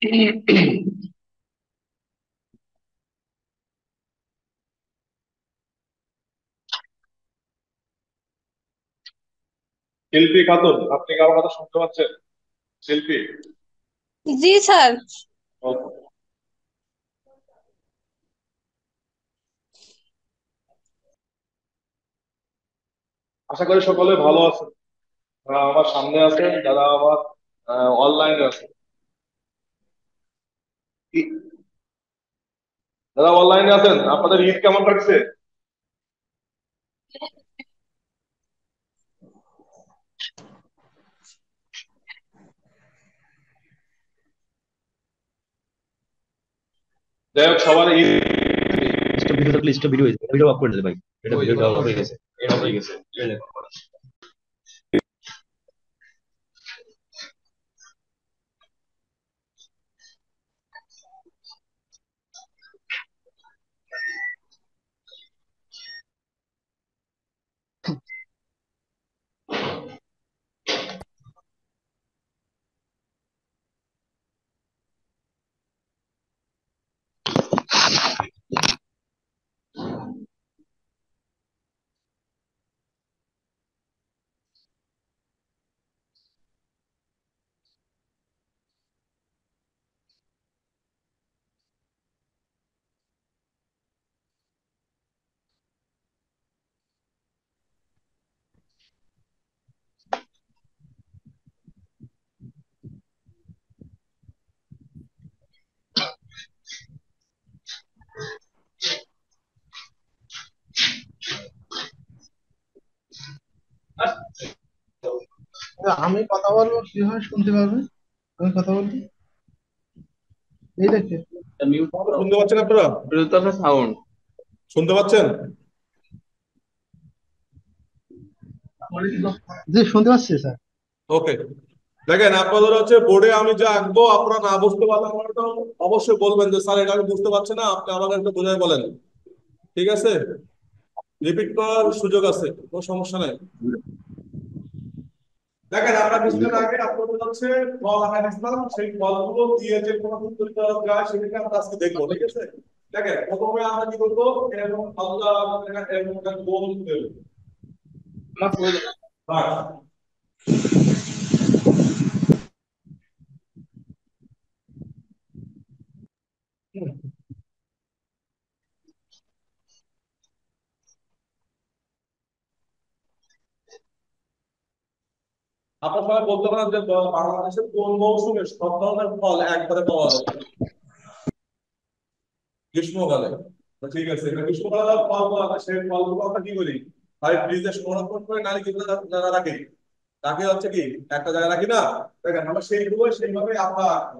শিল্পী খাতুন, আপনি কি আমার কথা শুনতে পাচ্ছেন? শিল্পী। জি স্যার। ও, আশা করি সকলে ভালো আছেন। আমার সামনে আছেন যারা আমার অনলাইনে আছে। যারা অনলাইনে আছেন, আপনাদের ঈদ কেমন কাটছে? যাই হোক, সবার ঈদ। স্টপ ভিডিও থাকলে স্টপ ভিডিও হয়েছে, ভিডিও অফ করে দিতে ভাই। এটা ভিডিওটা অফ হয়ে গেছে, এটা অফ হয়ে গেছে। আমি কথা বলবো কিভাবে শুনতে পারবে? আমি কথা বলবো, এই দেখে। মিউট আমাকে করো, শুনতে পাচ্ছেন আপনারা? এটা তো আপনার সাউন্ড। শুনতে পাচ্ছেন? জি, শুনতে পাচ্ছি স্যার। ওকে। দেখেন, আপনাদের হচ্ছে বোর্ডে আমি যা আঁকবো, আপনারা না বুঝতে পারলে আমার তো অবশ্যই বলবেন যে স্যার এটা আমি বুঝতে পারছি না, আপনি আমাকে একটু বুঝাই বলেন। ঠিক আছে? রিপিট করার সুযোগ আছে, কোনো সমস্যা নাই। দেখেন, আমরা কিছুদিন আগে আপনাদের হচ্ছে ফল আনা দিয়েছিলাম, সেই ফলগুলো দিয়ে যে কোনো কিছু তৈরি করা যায় সেটাকে আমরা আজকে দেখবো। ঠিক আছে? দেখেন, প্রথমে আমরা কি করবো, এরকম আলাদা এরকম একটা গোল দেবো। বাস। আপনার সবাই বলতে পারেন যে বাংলাদেশের কোন মৌসুমে সব ধরনের ফল একবারে পাওয়া যায়? গ্রীষ্মকালে। তো ঠিক আছে, এটা গ্রীষ্মকালে ফলগুলো আছে, সেই ফলগুলো আমরা কি করি? হয় ফ্রিজে সংরক্ষণ করে, নাহলে কি রাখি। রাখি হচ্ছে কি একটা জায়গায় রাখি না। দেখেন, আমরা সেইগুলো সেইভাবে আমরা রাখবো।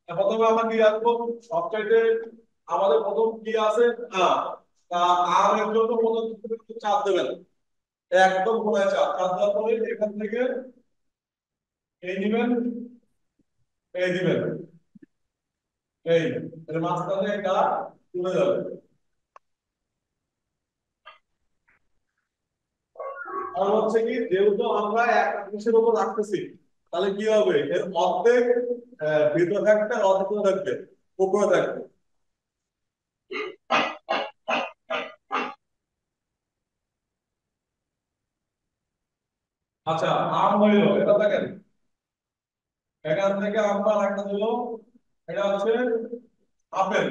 প্রথমে আমরা কি রাখবো? সবচাইতে আমাদের প্রথম কি আছে? আম। তা আমের জন্য প্রথম চাপ দেবেন, একদম ঘুমায় চাপ দেওয়ার পরে এখান থেকে এই নিবেন, এই দিবেন, এই এর মাঝখানে একটা তুলে যাবে। আর হচ্ছে কি, যেহেতু আমরা এক জিনিসের উপর রাখতেছি, তাহলে কি হবে, এর অর্ধেক ভিতরে থাকবে, অর্ধেক উপরে থাকবে, উপরে থাকবে। আচ্ছা, আম হইলো, এটা দেখেন, এখান থেকে আমরা একটা দিল, এটা হচ্ছে আপেল।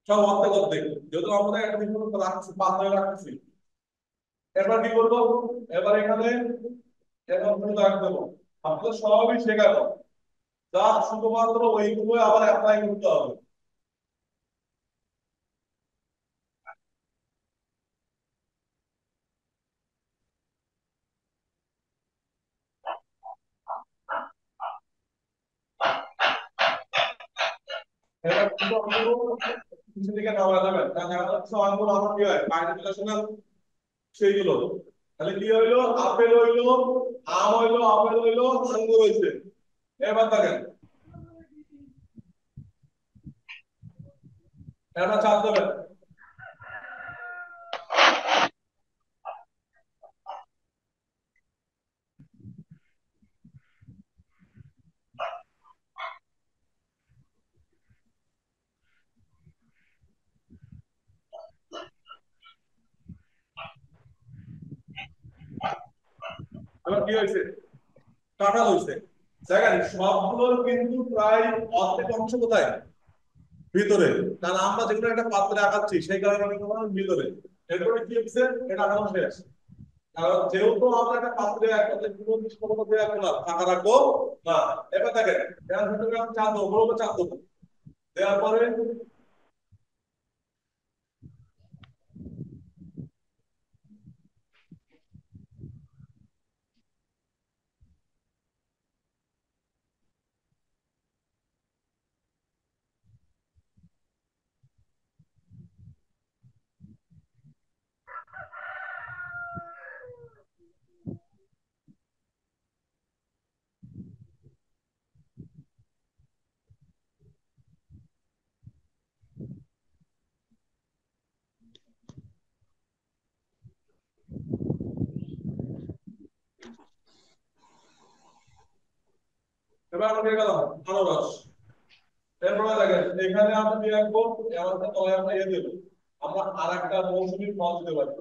সব অর্ধেক অর্ধেক, যেহেতু আমরা একটা জিনিসের উপর রাখছি, পাতলা রাখতেছি। এবার কি করবো? এবার এখানে এরকম করে দাগ দেবো। আপনাদের সবই শেখাবো, যা শুধুমাত্র ওইগুলো আবার অ্যাপ্লাই করতে হবে। এবার কিছু অঙ্কগুলো কিছু দিকে নামা যাবে, কারণ এখন কিছু অঙ্কগুলো আমার কি হয়, বাইরে রিলেশনাল সেইগুলো। তাহলে কি হইলো, আপেল হইলো, আম হইলো, আপেল হইলো, আঙ্গুর হইছে। এবার দেখেন, এটা চাপ দেবেন। এবার কি হয়েছে? কাঁঠাল হয়েছে। দেখেন সবগুলোর কিন্তু প্রায় অর্ধেক অংশ কোথায়? ভিতরে। কারণ আমরা যেগুলো একটা পাত্রে আঁকাচ্ছি সেই কারণে কিন্তু আমার ভিতরে। এরপরে কি হচ্ছে? এটা আঁকানো শেষ। কারণ যেহেতু আমরা একটা পাত্রে একটা কোনো কিছু কোনো মধ্যে রাখবো না, ফাঁকা রাখবো না। এবার দেখেন এর ভিতরে আমি চাপ দেবো, বলবো চাপ দেবো, দেওয়ার পরে এবার আমরা পেয়ে গেলাম আনারস। এরপরে দেখেন এখানে আমরা দিয়ে রাখবো, এবার তলায় আমরা ইয়ে দেবো, আমরা আর একটা মৌসুমী ফল দিতে পারি।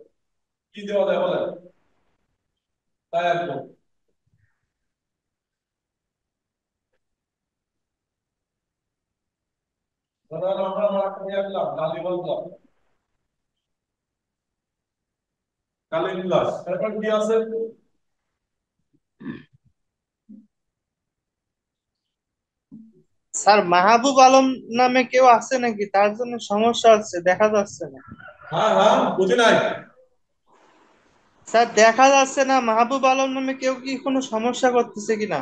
কি দেওয়া যায় বলেন? তাই একদম ধরেন আমরা একটা দিয়ে রাখলাম ডালি বললাম, ডালিম গ্লাস। এরপর কি আছে? স্যার মাহবুব আলম নামে কেউ আছে নাকি? তার জন্য সমস্যা হচ্ছে, দেখা যাচ্ছে না। হ্যাঁ হ্যাঁ, বুঝি নাই। স্যার দেখা যাচ্ছে না, মাহবুব আলম নামে কেউ কি কোনো সমস্যা করতেছে কিনা?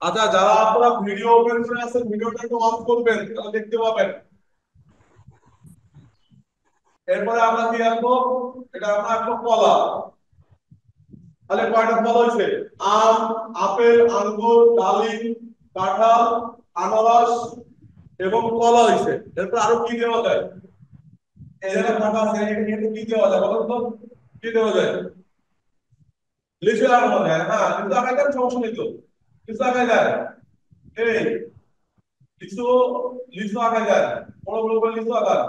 আচ্ছা, যারা আপনারা ভিডিও ওপেন করে আছেন ভিডিওটা একটু অফ করবেন, তাহলে দেখতে পাবেন। এরপরে আমরা কি রাখবো? এটা আমরা রাখবো কলা। তাহলে কয়টা ফল হয়েছে? আম, আপেল, আঙ্গুর, ডালিম, কাঁঠাল, আনারস এবং কলা হয়েছে। এরপর আরো কি দেওয়া যায়? এই জায়গায় ফাঁকা আছে, এখানে কিন্তু কি দেওয়া যায় বলুন তো? কি দেওয়া যায়? লিচু লাগানো যায়। হ্যাঁ, লিচু লাগাই দেন, সমস্যা নেই তো। লিচু লাগাই যায়। এই লিচু, লিচু লাগাই যায়, বড় বড় করে লিচু লাগায়।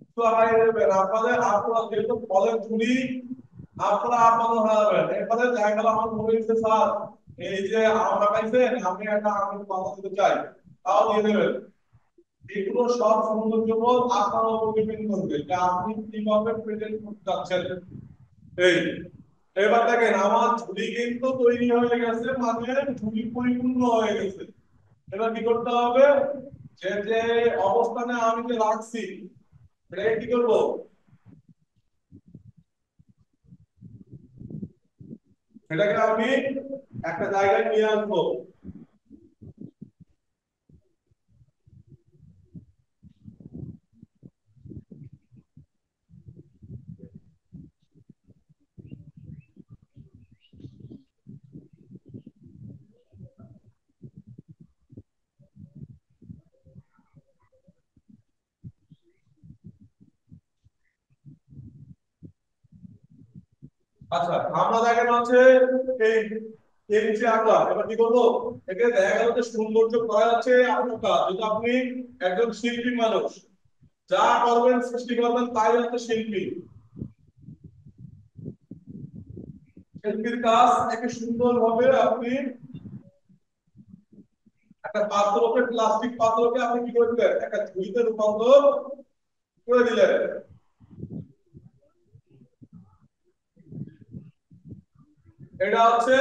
লিচু লাগাই দেবেন আপনাদের, আপনারা যেহেতু ফলের ঝুড়ি আপনারা আপনাদের হারাবেন। এরপরে দেখা গেল আমার মনে হচ্ছে স্যার এই যে আম লাগাইছেন, আমি একটা আমের পাতা দিতে চাই, তাও দিয়ে দেবেন। এগুলো সব সৌন্দর্যবোধ আপনার উপর ডিপেন্ড করবে যে আপনি কিভাবে প্রেজেন্ট করতে চাচ্ছেন। এই এবার দেখেন আমার ঝুড়ি কিন্তু তৈরি হয়ে গেছে, মানে ঝুড়ি পরিপূর্ণ হয়ে গেছে। এবার কি করতে হবে? যে যে অবস্থানে আমি যে রাখছি এটাকে কি করবো? সেটাকে আমি একটা জায়গায় নিয়ে আসবো। আচ্ছা, আমরা দেখেন হচ্ছে এই এর নিচে আঁকলাম। এবার কি করবো? একে দেখা গেল যে সৌন্দর্য করা যাচ্ছে আপনার কাজ। যদি আপনি একজন শিল্পী মানুষ, যা করবেন সৃষ্টি করবেন তাই হচ্ছে শিল্পী। শিল্পীর কাজ একে সুন্দর ভাবে আপনি একটা পাত্রকে, প্লাস্টিক পাত্রকে আপনি কি করে দিলেন? একটা ঝুড়িতে রূপান্তর করে দিলেন। এটা হচ্ছে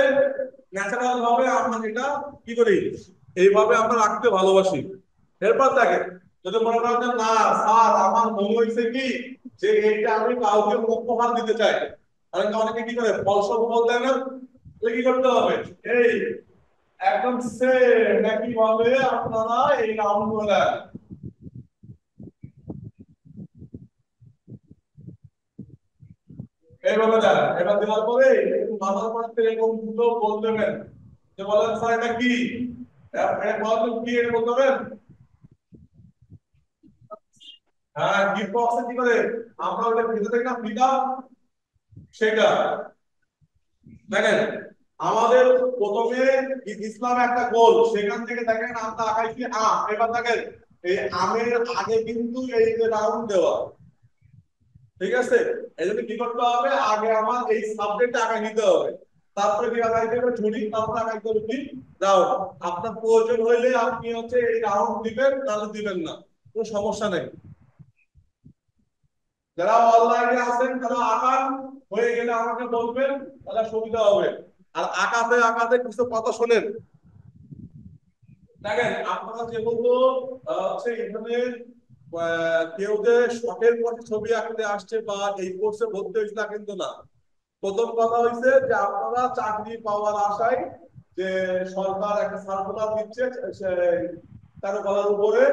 ন্যাচারাল ভাবে আমরা এটা কি করি, এইভাবে আমরা রাখতে ভালোবাসি। এরপর দেখেন যদি মনে করেন যে না স্যার আমার মনে হয়েছে কি যে এইটা আমি কাউকে উপহার দিতে চাই, তাহলে তো অনেকে কি করে ফলসহ বল দেয় না? তাহলে কি করতে হবে? এই একদম সেম একই ভাবে আপনারা এই রাউন্ড করে দেন। এইভাবে দেন। এবার দেওয়ার পরে একটু মাথার মধ্যে এরকম দুটো বল দেবেন, যে বলেন স্যার এটা কি? এটা বলেন কি, এটা বলতে হবে। হ্যাঁ, গিফট বক্সে কি করে আমরা ওটা ভিতরে থেকে না ফিতা, সেটা দেখেন আমাদের প্রথমে ইসলাম একটা গোল, সেখান থেকে দেখেন আমরা আঁকাইছি আম। এবার দেখেন এই আমের আগে কিন্তু এই যে রাউন্ড দেওয়া, ঠিক আছে, এই জন্য কি করতে হবে, আগে আমার এই সাবজেক্ট আগে নিতে হবে, তারপরে কি আগাইতে হবে ঝুড়ি, তারপরে আগাইতে হবে কি রাউন্ড। আপনার প্রয়োজন হইলে আপনি হচ্ছে এই রাউন্ড দিবেন, নাহলে দিবেন না, কোনো সমস্যা নেই। যারা অনলাইনে আছেন তারা আঁকান, হয়ে গেলে আমাকে বলবেন, তাহলে সুবিধা হবে। আর আঁকাতে আঁকাতে কিছু কথা শোনেন। দেখেন আপনারা যেহেতু হচ্ছে এখানে কেউ যে শখের পথে ছবি আঁকতে আসছে বা এই কোর্সে ভর্তি হয়েছে তা কিন্তু না। প্রথম কথা হইছে যে আপনারা চাকরি পাওয়ার আশায় যে সরকার একটা সার্কুলার দিচ্ছে চারুকলার উপরে,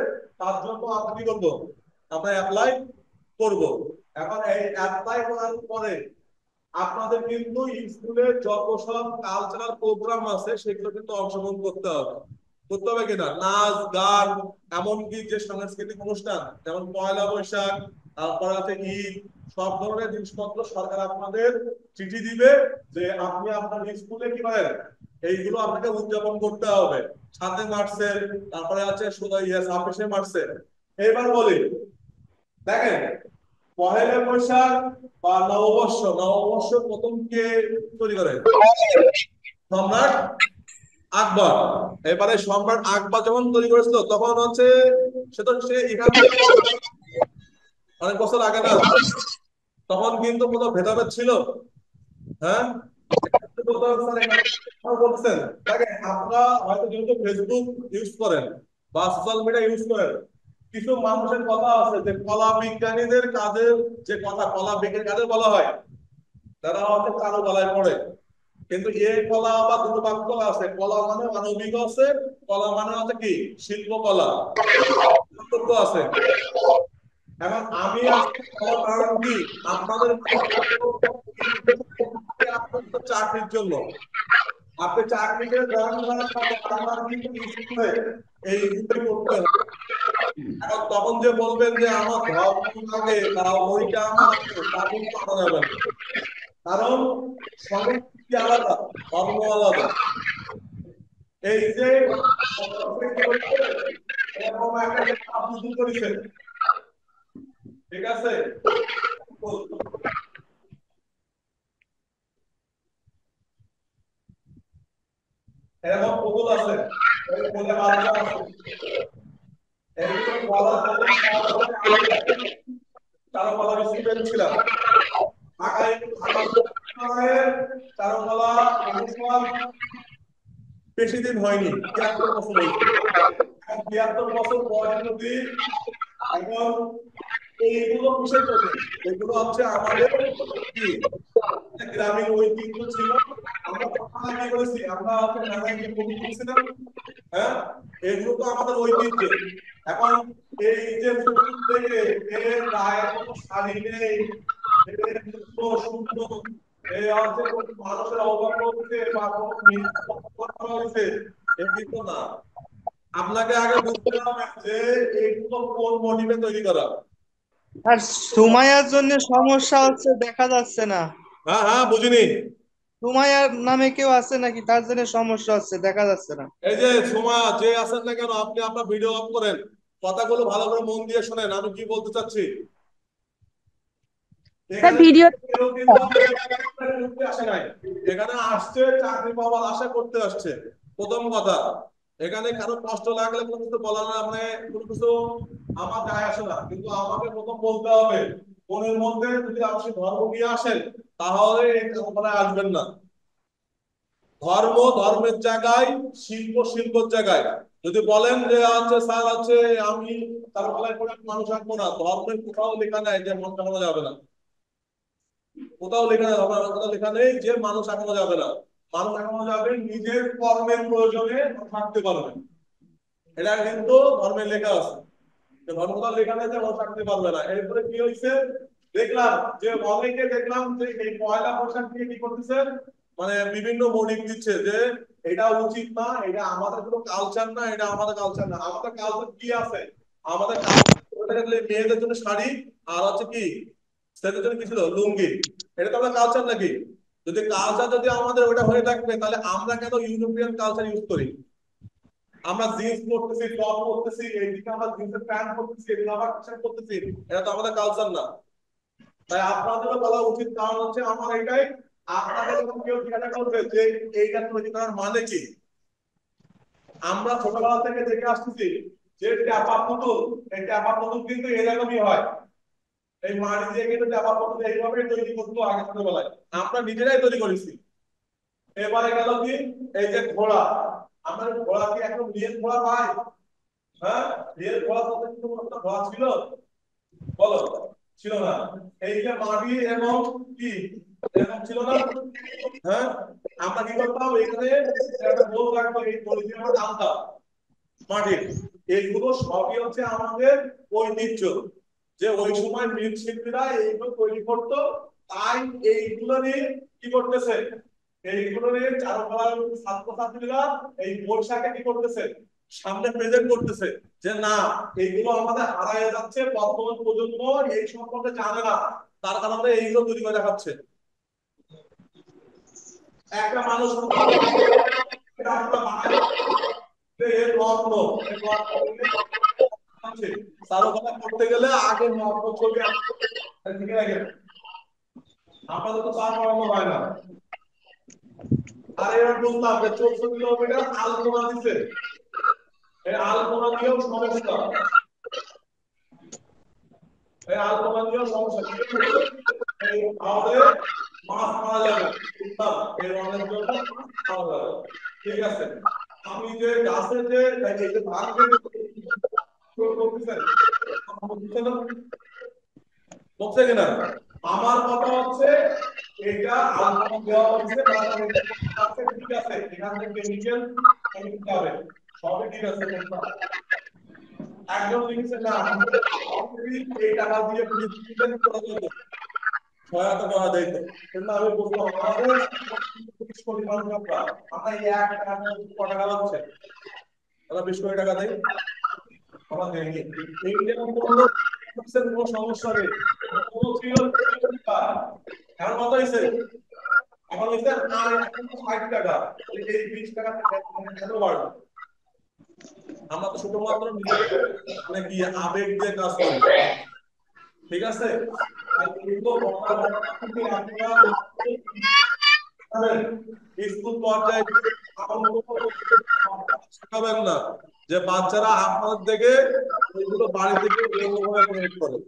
তার জন্য আপনি কি করবো, আমরা অ্যাপ্লাই করব। এখন এই অ্যাপ্লাই করার পরে আপনাদের কিন্তু স্কুলে যত সব কালচারাল প্রোগ্রাম আছে সেগুলো কিন্তু অংশগ্রহণ করতে হবে। করতে হবে কিনা, নাচ গান, এমনকি যে সাংস্কৃতিক অনুষ্ঠান যেমন পয়লা বৈশাখ, তারপরে আছে ঈদ, সব ধরনের জিনিসপত্র সরকার আপনাদের চিঠি দিবে যে আপনি আপনার স্কুলে কি করেন, এইগুলো আপনাকে উদযাপন করতে হবে। 7 মার্চের, তারপরে আছে 26 মার্চের। এবার বলি, দেখেন পহেলা বৈশাখ বা নববর্ষ, নববর্ষ প্রথম কে তৈরি করে, সম্রাট আকবর। এবারে সম্রাট আকবর যখন তৈরি করেছিল তখন হচ্ছে সে এখান থেকে অনেক বছর আগে না, তখন কিন্তু কোনো ভেদাভেদ ছিল, হ্যাঁ বলছেন। দেখেন আপনারা হয়তো যেহেতু ফেসবুক ইউজ করেন বা সোশ্যাল মিডিয়া ইউজ করেন, কিছু মানুষের কথা আছে যে কলা বিজ্ঞানীদের কাজের যে কথা, কলা বিজ্ঞানী কাদের বলা হয়, তারা হচ্ছে কারো গলায় পড়ে। কিন্তু এই কলা বা দুটো ভাগ কলা আছে, কলা মানে মানবিক আছে, কলা মানে হচ্ছে কি শিল্পকলা, পার্থক্য আছে। এখন আমি আজকে বলার কারণ কি, আপনাদের চাকরির জন্য, আপনি চাকরিতে জয়েন করার পরে আমার কিন্তু স্কুলে এই দুটোই করতে হবে। এখন তখন যে বলবেন যে আমার ধর্ম লাগে বা ওইটা আমার আছে, তা কিন্তু মানা যাবে না। কারণ সংস্কৃতি আলাদা, ধর্ম আলাদা। এই যে এরকম একটা আপনি শুরু করেছেন, ঠিক আছে, এরকম পুতুল আছে, এই কোলে বাচ্চা আছে, এইগুলো বলার প্রথম চারুকলা স্টুডেন্ট ছিলাম ঢাকায়, চারুকলা অনুষদ বেশি দিন হয়নি, 73 বছর হয়েছে। 73 বছর বয়স যদি এখন এইগুলো কিসের জন্য, এগুলো হচ্ছে আমাদের কি গ্রামীণ ঐতিহ্য ছিল। আমরা কখনো কি করেছি, আমরা হচ্ছে মেলায় গিয়ে কবি করছিলাম, হ্যাঁ, এগুলো তো আমাদের ঐতিহ্য। এখন এই যে পুতুল থেকে এর গায়ে কোনো শাড়ি নেই, এর কোনো সুন্দর, এই হচ্ছে কোনো মানুষের অভাব হচ্ছে বা কোনো মিথ্যা করা হয়েছে, এ কিন্তু না। আপনাকে আগে বুঝতে হবে যে এইগুলো কোন মোটিভে তৈরি করা। আর সুমাইয়ার জন্য সমস্যা হচ্ছে, দেখা যাচ্ছে না। হ্যাঁ হ্যাঁ, বুঝিনি। সুমাইয়ার নামে কেউ আছে নাকি, তার জন্য সমস্যা হচ্ছে, দেখা যাচ্ছে না। এই যে সময় যে আছেন না কেন, আপনি আপনার ভিডিও অফ করেন, কথাগুলো ভালো করে মন দিয়ে শোনেন আমি কি বলতে চাচ্ছি। স্যার এখানে ভিডিও কেউ কিন্তু ঘুরতে আসে নাই, এখানে আসছে চাকরি পাওয়ার আশা করতে আসছে। প্রথম কথা, এখানে কারো কষ্ট লাগলে কোনো কিছু বলার না, মানে কোনো কিছু আমার যায় আসে না, কিন্তু আমাকে প্রথম বলতে হবে মনের মধ্যে যদি আপনি ধর্ম নিয়ে আসেন তাহলে এই কল্পনায় আসবেন না। ধর্ম ধর্মের জায়গায়, শিল্প শিল্পের জায়গায়। যদি বলেন যে হচ্ছে স্যার হচ্ছে আমি তার গলায় পড়ে মানুষ আঁকবো না, ধর্মের কোথাও লেখা নাই যে মানুষ আঁকানো যাবে না, কোথাও লেখা নেই, ধর্মের কোথাও লেখা নেই যে মানুষ আঁকানো যাবে না। মানুষ আঁকানো যাবে নিজের কর্মের প্রয়োজনে থাকতে পারবে, এটা কিন্তু ধর্মের লেখা আছে। ধর্ম কোথাও লেখা নেই যে মানুষ আঁকতে পারবে না। এরপরে কি হয়েছে, দেখলাম যে অনেকে দেখলাম যে এই পয়লা বৈশাখ নিয়ে কি করতেছে, মানে বিভিন্ন মডিফ দিচ্ছে যে এটা উচিত না, এটা আমাদের কোনো কালচার না, এটা আমাদের কালচার না। আমাদের কালচার কি আছে, আমাদের কালচার মেয়েদের জন্য শাড়ি, আর হচ্ছে কি ছেলেদের জন্য কি ছিল, লুঙ্গি। এটা তো আমাদের কালচার নাকি? যদি কালচার যদি আমাদের ওটা হয়ে থাকবে তাহলে আমরা কেন ইউরোপিয়ান কালচার ইউজ করি? আমরা জিন্স পরতেছি, টপ পরতেছি, এইদিকে আমরা জিন্সের প্যান্ট পরতেছি, এদিকে আবার টি শার্ট পরতেছি, এটা তো আমাদের কালচার না। তাই আপনাদেরও বলা উচিত, কারণ হচ্ছে আমার এটাই, আপনাকে যখন কেউ জিজ্ঞাসা করবে যে এইটা তৈরি করার মানে কি, আমরা ছোটবেলা থেকে দেখে আসতেছি যে ট্যাপা পুতুল, এই ট্যাপা পুতুল কিন্তু এরকমই হয়, এই মাটি দিয়ে কিন্তু ট্যাপা পুতুল এইভাবে তৈরি করতো আগে ছোটবেলায়, আমরা নিজেরাই তৈরি করেছি। এবারে গেল কি, এই যে ঘোড়া, আমরা ঘোড়া কি এখন রিয়েল ঘোড়া পাই? হ্যাঁ, রিয়েল ঘোড়া তো কিন্তু একটা ঘোড়া ছিল, বলো, ছিল না। এই যে মাটি এবং কি এরকম ছিল না, হ্যাঁ, আমরা কি করতাম এখানে একটা গোল রাখবো, এই গোল দিয়ে আমরা টানতাম মাটির। এইগুলো সবই হচ্ছে আমাদের ঐতিহ্য, যে ওই সময় মৃৎশিল্পীরা এইগুলো তৈরি করতো। তাই এইগুলো নিয়ে কি করতেছে, এইগুলো নিয়ে চারুকলার ছাত্রছাত্রীরা এই বৈশাখে কি করতেছে, সামনে প্রেজেন্ট করতেছে যে না, এইগুলো আমাদের হারায় যাচ্ছে, বর্তমান প্রজন্ম এই সম্পর্কে জানে না, তার কারণে এইগুলো তৈরি করে দেখাচ্ছে। একটা মানুষ আমরা বানাই এর রত্ন, এর রত্ন আছে, চারুকলা করতে গেলে আগে রত্ন ছবি ঠিক আছে, আমাদের তো তার করানো হয় না। আর এবার বুঝলাম যে 14 কিলোমিটার আলপনা দিছে, এই আলপনা দিয়েও সমস্যা, এই আলপনা দিয়েও সমস্যা কি হচ্ছে, এই আমাদের মাছ মারা যাবে, বুঝলাম এই রঙের জন্য মাছ মারা যাবে। ঠিক আছে, আমি যে গাছে যে এই যে ধান করতেছেন, বুঝছেন না? বুঝছে কিনা? আমার কথা হচ্ছে এটা আলপনা দেওয়া হচ্ছে, তারপরে আছে ঠিক আছে, এখান থেকে কেমিক্যাল যাবে, সবই ঠিক আছে, বুঝলাম। একজন লিখছে না এই টাকা দিয়ে প্রিন্ট করা যেত, সহায়তা করা যেত, কিন্তু আমি বুঝলাম আমাদের 20 কোটি মানুষ, আমরা এই 1 টাকা কত টাকা হচ্ছে, আমরা 20 কোটি টাকা দেই, আমরা দেইনি। এইটা কোনো কোনো সমস্যা নেই, কোনো ছিল এখন কত হয়েছে, এখন হয়েছে আর এখন 60 টাকা, এই 20 টাকা কেন বাড়বে? আমরা তো শুধুমাত্র নিজেদের মানে কি আবেগ দিয়ে কাজ করি, ঠিক আছে? আর এগুলো আপনারা স্কুল পর্যায়ে শেখাবেন না যে বাচ্চারা আপনাদের দেখে এগুলো বাড়ি থেকে এরকমভাবে প্রয়োগ করে।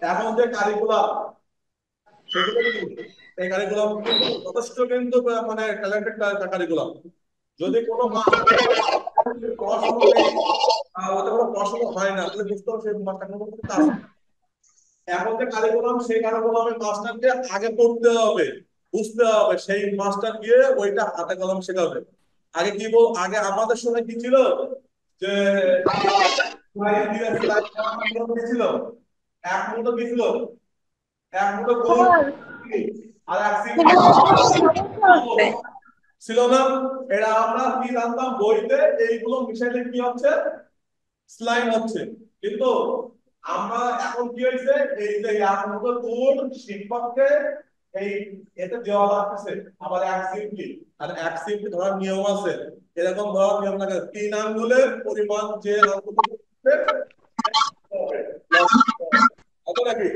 এখন যে কারিকুলাম, সেগুলো কি, এই কারিকুলাম কিন্তু যথেষ্ট কিন্তু মানে ট্যালেন্টেড কারিকুলাম। যদি কোনো পড়াশোনা নেই, ওতে কোনো পড়াশোনা হয় না, তাহলে বুঝতে হবে সেই মাস্টার কোনো কাজ। এখন যে কারিকুলাম, সেই কারিকুলামের মাস্টারকে আগে পড়তে হবে, বুঝতে হবে, সেই মাস্টার গিয়ে ওইটা হাতে কলম শেখাবে। আগে কি বল, আগে আমাদের সময় কি ছিল যে কি ছিল, এক মুঠো কি ছিল, এক মুঠো গরু স্যার আর এক সিং সমস্যা হচ্ছে। ছিল না। এটা আমরা কি জানতাম বইতে, এইগুলো মিশাইলে কি হচ্ছে, স্লাইম হচ্ছে। কিন্তু আমরা এখন কি হয়েছে, এই যে এক মুঠো গুড় শিক্ষককে এই এতে দেওয়া লাগতেছে, আবার এক সিমটি, আর এক সিমটি ধরার নিয়ম আছে, এরকম ধরার নিয়ম লাগে 3 আঙ্গুলের পরিমাণ যে আঙ্গুল কত নাকি।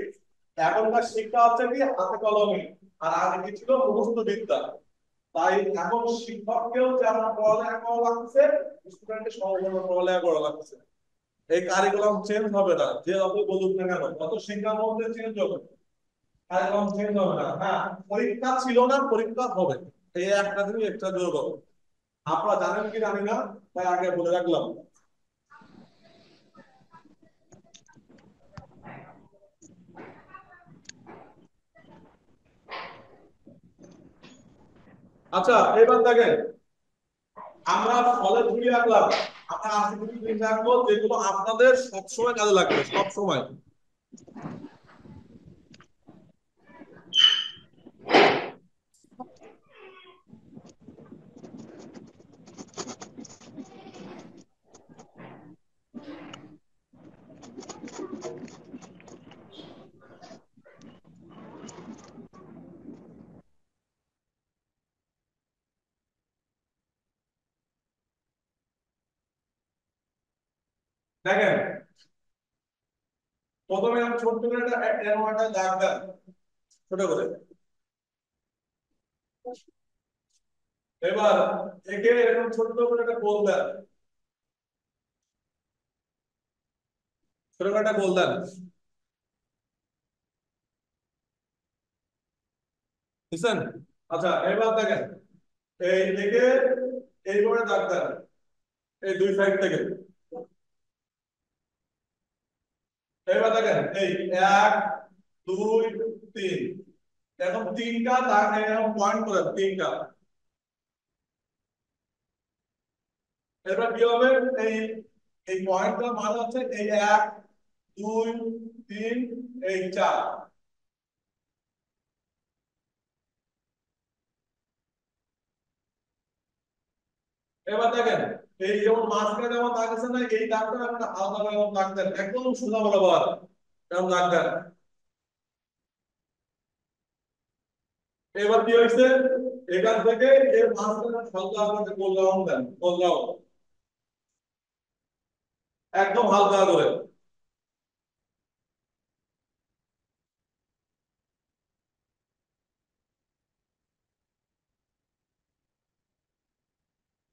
এখনকার শিক্ষা হচ্ছে কি হাতে কলমে, আর আগে কি ছিল মুখস্থ বিদ্যা। তাই এখন শিক্ষককেও যেমন পড়ালেখা করা লাগছে, স্টুডেন্টের সমাজে পড়ালেখা করা লাগছে। এই কারিকুলাম চেঞ্জ হবে না, যে যত বলুক না কেন, কত শিক্ষার মধ্যে চেঞ্জ হবে, কারিকুলাম চেঞ্জ হবে না। হ্যাঁ, পরীক্ষা ছিল না, পরীক্ষা হবে, এই একটা দিন একটা যোগ হবে। আপনারা জানেন কি জানি না, তাই আগে বলে রাখলাম। আচ্ছা, এবার দেখেন, আমরা ফলের ঝুড়ি রাখলাম, আমরা আজকে কিছু জিনিস রাখবো যেগুলো আপনাদের সবসময় কাজে লাগবে, সব সময়। দেখেন, প্রথমে আমি ছোট্ট করে এরকম একটা দাগ দেন, ছোট করে। এবার একে এরকম ছোট্ট করে একটা গোল দেন, ছোট করে একটা গোল দেন, বুঝছেন? আচ্ছা এবার দেখেন, এই একে এইভাবে দাগ দেন, এই দুই সাইড থেকে। এবার দেখেন এই এক, দুই, তিন, এখন তিনটা দাগ এরকম পয়েন্ট করে তিনটা। এবার কি হবে, এই এই পয়েন্টটা মানে হচ্ছে এই এক, দুই, তিন, এই চার। এবার দেখেন এই যেমন মাঝখানে যেমন দাগ আছে না, এই দাগটা আমরা আলাদা করে দাগ দেন, একদম সোজা বরাবর এরকম দাগ দেন। এবার কি হয়েছে, এখান থেকে এর মাঝখানে হালকা হালকা গোল রাউন্ড দেন, গোল রাউন্ড একদম হালকা করে।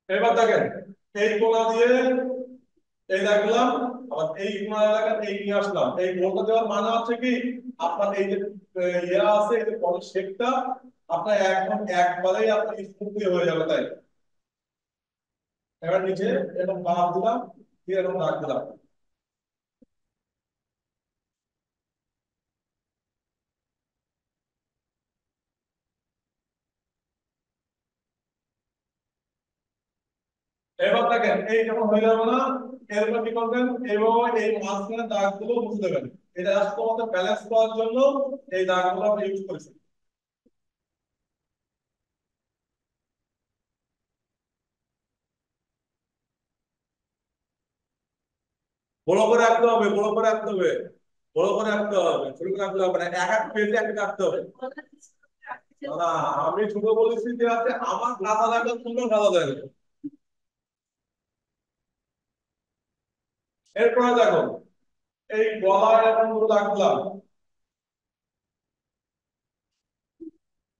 এবার দেখেন এই কোণা দিয়ে এই রাখলাম, আবার এই কোণা এলাকা এই নিয়ে আসলাম, এই গোলটা দেওয়ার মানে হচ্ছে কি, আপনার এই যে ইয়া আছে, এই যে বলের শেপটা আপনার একদম একবারেই আপনার স্মুথলি হয়ে যাবে। তাই এবার নিচে এরকম বাঁক দিলাম, দিয়ে এরকম দাগ দিলাম। এবার দেখেন এই যখন হয়ে যাবে না, এরপর কি করবেন, এভাবে এই মাঝখানে দাগগুলো মুছে দেবেন। এটা জাস্ট আমাদের ব্যালেন্স করার জন্য এই দাগগুলো আমরা ইউজ করেছি। বড় করে আঁকতে হবে, বড় করে আঁকতে হবে, বড় করে আঁকতে হবে, ছোট করে আঁকতে হবে না, এক এক পেজে একটা আঁকতে হবে। না, আমি ছোট বলেছি যে আছে আমার খাতা লাগবে, সুন্দর খাতা লাগবে। এরপরে দেখো এই গলায় এখন পুরো দাগ দিলাম,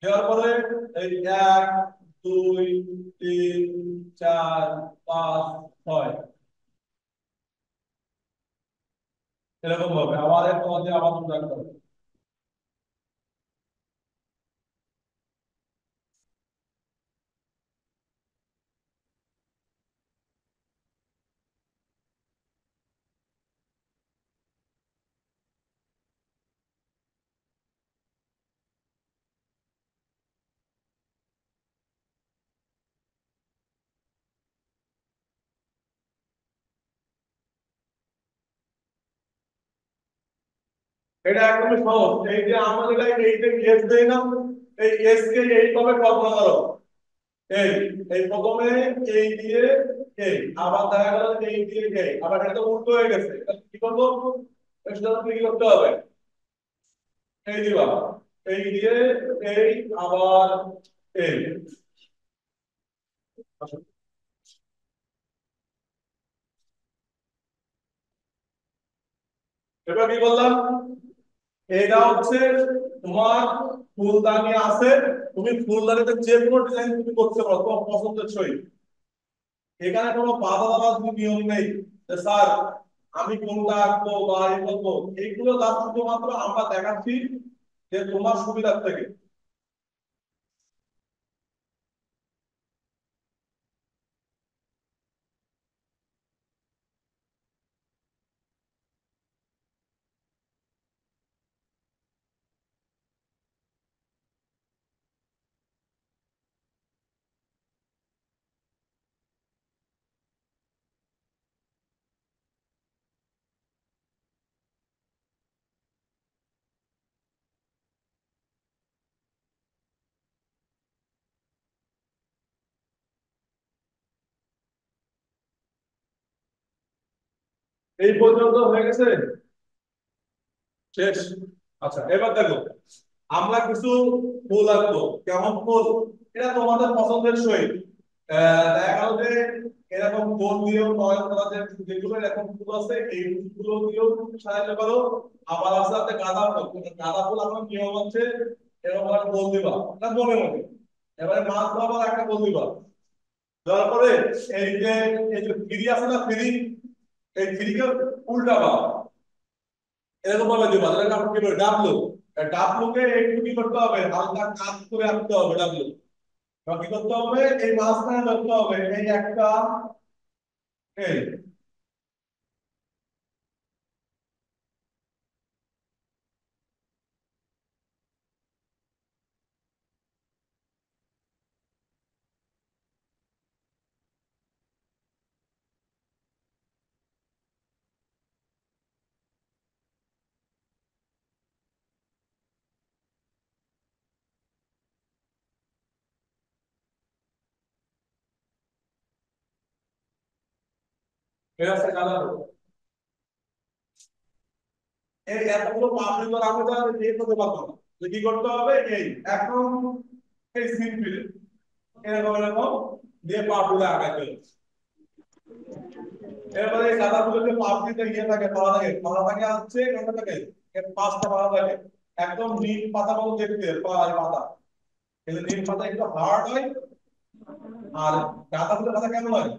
দেওয়ার পরে এই এক, দুই, তিন, চার, পাঁচ, ছয়, এরকম ভাবে আবার এর মধ্যে আবার দাগ দিতে হবে। এটা একদমই সহজ, এই যে আমাদের এই যে এস দেই না, এই এস কে এইভাবে কল্পনা করো। এই এই প্রথমে এই দিয়ে এই, আবার দেখা গেল এই দিয়ে এই, আবার এটা তো উল্টো হয়ে গেছে, এটা কি করবো, এটা সাথে কি করতে হবে, এই দিবা, এই দিয়ে এই, আবার এই। আসো। এবার কি করলাম, এটা হচ্ছে তোমার ফুলদানি আছে, তুমি ফুলদানিতে যে কোনো ডিজাইন তুমি করতে পারো তোমার পছন্দের সহিত। এখানে কোনো বাধা দেওয়ার কোনো নিয়ম নেই যে স্যার আমি কোনটা আঁকবো বা এই করবো, এইগুলো তার শুধুমাত্র আমরা দেখাচ্ছি যে তোমার সুবিধার থেকে। এই পর্যন্ত হয়ে গেছে, শেষ। আচ্ছা এবার দেখো আমরা কিছু ফুল আঁকবো, কেমন ফুল, এটা তোমাদের পছন্দের সহিত। দেখা গেল যে এরকম গোল দিয়েও নয় করা যায়, যেগুলো এরকম ফুল আছে এই ফুলগুলো দিয়েও সাহায্য করো। আবার আছে হাতে গাঁদা ফুল, গাঁদা ফুল আমার নিয়ম হচ্ছে এরকম একটা গোল দিবা না মনে মনে, এবারে মাছ বাবার একটা গোল দিবা, দেওয়ার পরে এই যে এই যে ফিরি আছে না ফিরি, এই ফিরিকে উল্টাবা, এরকম ভাবে দিবা, তাহলে আমরা কি বলি ডাবলু। ডাবলুকে একটু কি করতে হবে, হালকা কাজ করে আনতে হবে ডাবলু। এবার কি করতে হবে, এই মাঝখানে ধরতে হবে এই একটা, এই এই হচ্ছে কালার। এই এতগুলো পাবলিক আমি তো আর এই করতে পারবো না, তো কি করতে হবে, এই এখন এই সিম্পল এরকম এরকম দিয়ে পাবলিক আগাইতে হবে। এরপরে এই গাঁদাগুলোতে পাপড়িতে ইয়ে থাকে, পাড়া থাকে হচ্ছে কোনটা থাকে, এর পাঁচটা পাড়া থাকে, একদম নীল পাতা মতো দেখতে পাতা, কিন্তু নীল পাতা একটু হার্ড হয়, আর গাঁদা ফুলের পাতা কেমন হয়,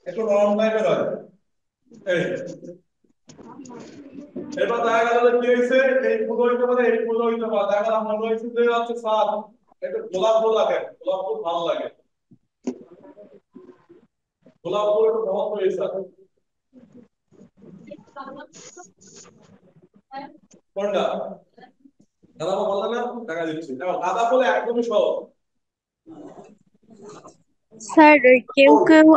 একটু নরম টাইপের হয়। এই এবার দেখা গেল যে কি হয়েছে, এই ফুল হইতে পারে এই ফুল হইতে পারে, দেখা গেল মনে হয়েছে যে হচ্ছে স্যার একটু গোলাপ ফুল লাগে, গোলাপ ফুল ভালো লাগে, গোলাপ ফুল একটু সহজ হয়েছে কোনটা, দাদা বললে না, দেখা দিচ্ছি দেখো গাঁদা ফুল একদমই সহজ। স্যার কেউ কেউ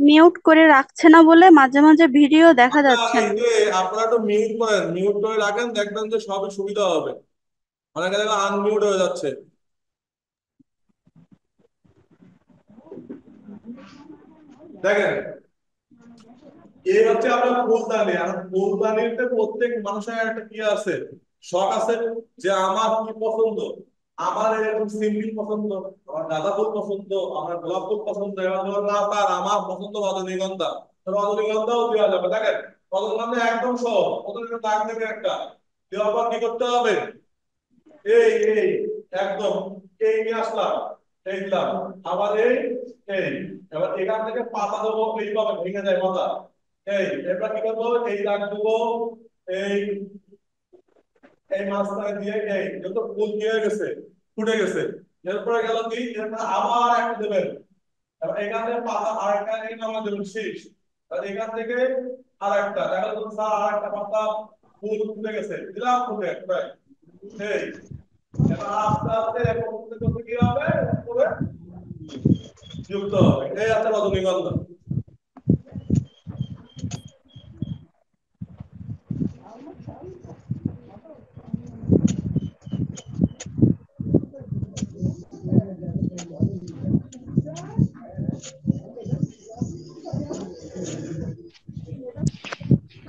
মিউট করে রাখছে না বলে মাঝে মাঝে ভিডিও দেখা আচ্ছা যাচ্ছে এই না। যে আপনারা একটু মিউট করেন, মিউট করে রাখেন, দেখবেন যে সবই সুবিধা হবে, অনেকে দেখবে আনমিউট হয়ে যাচ্ছে। দেখেন এই হচ্ছে আপনার ফুলদানি, আর ফুলদানিতে প্রত্যেক মানুষের একটা কি আছে, শখ আছে, যে আমার কি পছন্দ, আমার এরকম সিম্পল পছন্দ, আমার গাঁদা ফুল পছন্দ, আমার গোলাপ ফুল পছন্দ, এবার ধরো না তার আমার পছন্দ রজনীগন্ধা, তো রজনীগন্ধাও দেওয়া যাবে। দেখেন রজনীগন্ধা একদম সহজ, প্রথমে দাগ দেবে একটা, দেওয়ার পর কি করতে হবে, এই একদম এই নিয়ে আসলাম, এই দিলাম, আবার এই এবার এখান থেকে পাতা দেবো, এইভাবে ভেঙে যায় পাতা, এই এবার কি করবো, এই দাগ দেবো, এই এই মাঝখানে দিয়ে এই যত ফুল কি হয়ে গেছে, ফুটে গেছে, এরপরে গেল কি, এরপরে আবার একটা দেবেন, এবার এখান থেকে পাতা আরেকটা এখানে আমরা দেবেন শীষ, আর এখান থেকে আরেকটা, দেখা যাচ্ছে স্যার আরেকটা পাতা ফুল ফুটে গেছে, দিলাম ফুটে প্রায়, এই এবার আস্তে আস্তে এরকম করতে করতে কি হবে, উপরে যুক্ত হবে, এই আছে রজনীগন্ধা।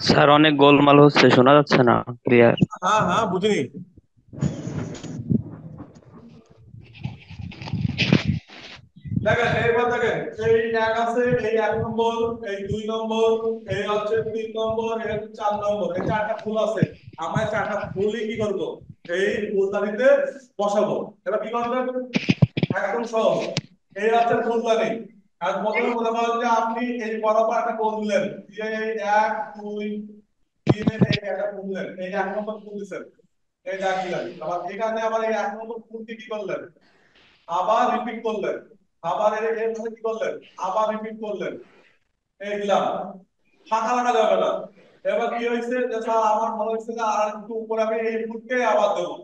স্যার অনেক গোলমাল হচ্ছে, শোনা যাচ্ছে না ক্লিয়ার। হ্যাঁ হ্যাঁ বুঝিনি। দেখেন এইবার দেখেন এই এক আছে, এই এক নম্বর, এই দুই নম্বর, এই হচ্ছে তিন নম্বর, এই হচ্ছে চার নম্বর, এই চারটা ফুল আছে, আমরা এই চারটা ফুলই কি করবো, এই ফুলদানিতে বসাবো। এবার কি করবেন, একদম সহজ, এই হচ্ছে ফুলদানি, আর প্রথমে মনে করেন যে আপনি এই বরাবর একটা কোণ দিলেন, দিয়ে এই এক দুই তিনে এই একটা ফুল দিলেন, এই এক নম্বর ফুল দিচ্ছেন, এই দাগ দিলেন, আবার এখানে আবার এই এক নম্বর ফুলটি কি করলেন, আবার রিপিট করলেন, আবার এর মধ্যে কি করলেন, আবার রিপিট করলেন, এই দিলাম, ফাঁকা রাখা যাবে না। এবার কি হয়েছে যে স্যার আমার মনে হচ্ছে যে আর একটু উপরে আমি এই ফুটকে আবার দেবো,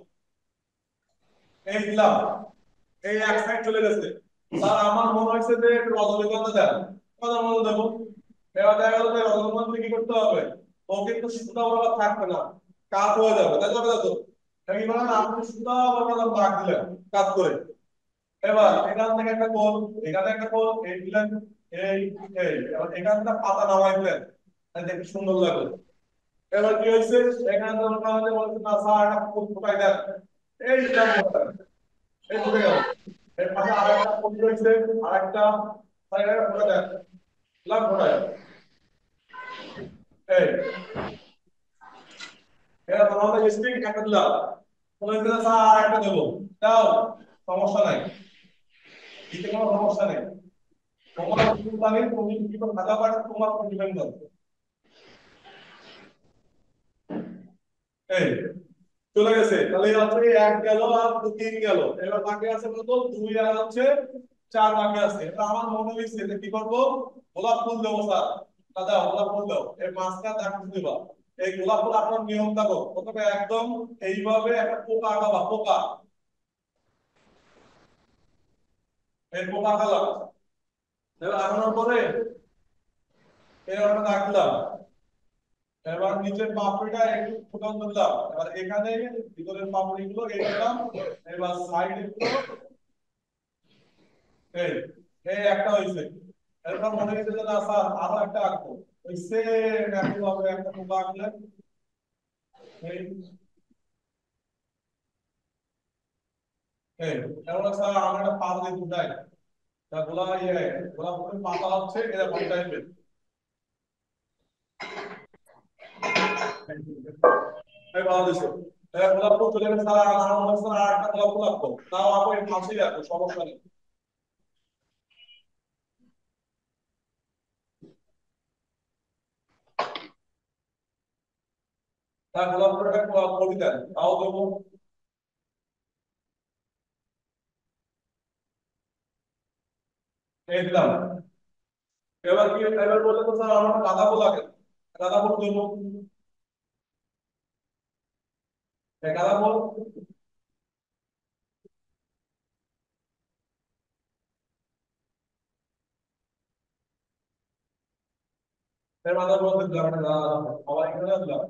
এই দিলাম, এই এক সাইড চলে গেছে, স্যার আমার মনে হচ্ছে যে একটু রজনীগন্ধা দেন, রজনীগন্ধা দেবো। এবার দেখা গেল যে রজনীগন্ধা কি করতে হবে, ও কিন্তু সুতা বরাবর থাকবে না, কাত হয়ে যাবে, তাই যাবে না তো, এইবার আপনি সুতা বরাবর দাগ দিলেন কাত করে, এবার এখান থেকে একটা কোণ, এখানে একটা কোণ, এই দিলেন, এই এবার এখান থেকে পাতা নামাই দিলেন, তাহলে দেখতে সুন্দর লাগলো। এবার কি হয়েছে, এখানে তো মনে হয় যে বলছে না স্যার একটা ফুল ফুটাই দেন, এই দিলাম, এই ফুটে গেল। এর পাশে আরেকটা পলি রয়েছে, আরেকটা সাইডে ওটা দেখ লাভ ঘটায় এই এটা তোমাদের স্প্রিং একটা দিলাম, তোমাদের দিলে স্যার আর একটা দেবো, দাও, সমস্যা নাই, দিতে কোনো সমস্যা নেই। তোমার চিন্তা নেই, তুমি কি করে ভাজা পারো তোমার উপর ডিপেন্ড করবে। এই চলে গেছে, তাহলে হচ্ছে এক গেল আর তিন গেল, এবার বাকি আছে কত, দুই আর হচ্ছে চার বাকি আছে। এটা আমার মনে হয়েছে যে কি করবো, গোলাপ ফুল দেবো স্যার, দাদা গোলাপ ফুল দাও, এই মাঝখানে দাগ দিবা। এই গোলাপ ফুল আপনার নিয়ম থাকো প্রথমে একদম এইভাবে একটা পোকা আঁকাবা, পোকা, এই পোকা আঁকালাম, এবার আঁকানোর পরে এবার একটা দাগ দিলাম, এবার নিচের পাপড়িটা একটু ফুটান দিলাম, এবার এখানে ভিতরের পাপড়ি গুলো এই দিলাম, এবার সাইড গুলো এই এই একটা হইছে। এরপর মনে হইছে যে না স্যার আরো একটা আঁকবো, ওই সেম একই ভাবে একটা পোকা আঁকলেন, এই এই এবার স্যার আমরা একটা পাতা দিয়ে ফুটাই, তা গোলা গোলা ফুলের পাতা হচ্ছে এরকম টাইপের, এই ভালো দিছে। এবার গোলাপ ফুল চলে গেছে, স্যার আমার মনে হচ্ছে আর একটা গোলাপ ফুল আঁকবো, তাও আঁকবো এই পাশেই আঁকবো, সমস্যা নেই। তার গোলাপ ফুলটা কবি দেন, তাও দেবো, এই দিলাম। এবার কি, এবার বললে তো স্যার আমার গাঁদা ফুল লাগে, গাঁদা ফুল দেবো, এই গাঁদা ফুল, এর মাথার মধ্যে দিলাম একটা গাঁদা ফুল, আবার এখানে দিলাম।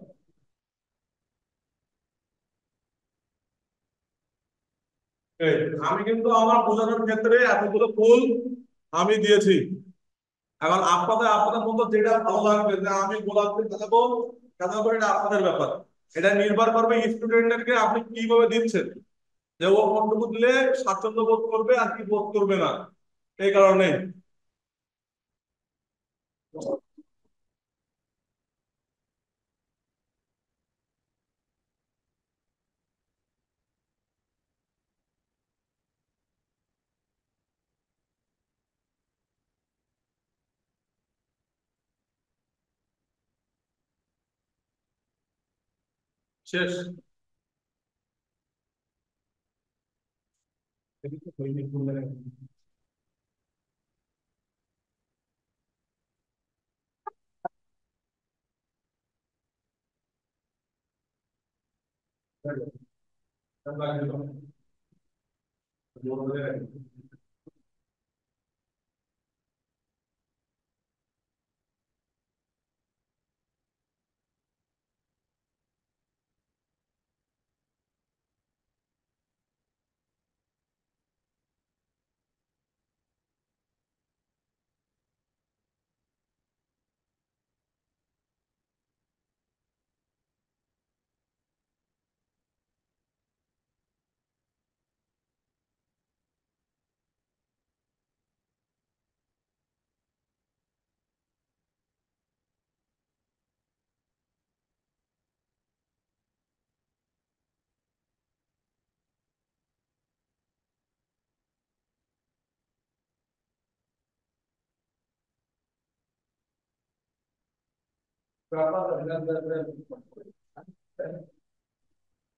এই, আমি কিন্তু আমার বোঝানোর ক্ষেত্রে এতগুলো ফুল আমি দিয়েছি। এখন আপনাদের আপনাদের মতো যেটা ভালো লাগবে, যে আমি গোলাপ ফুল দেখাবো দেখাবো, এটা আপনাদের ব্যাপার। এটা নির্ভর করবে স্টুডেন্টদেরকে আপনি কিভাবে দিচ্ছেন, যে ও কোনটুকু দিলে স্বাচ্ছন্দ্য বোধ করবে আর কি বোধ করবে না, এই কারণে। শেষ।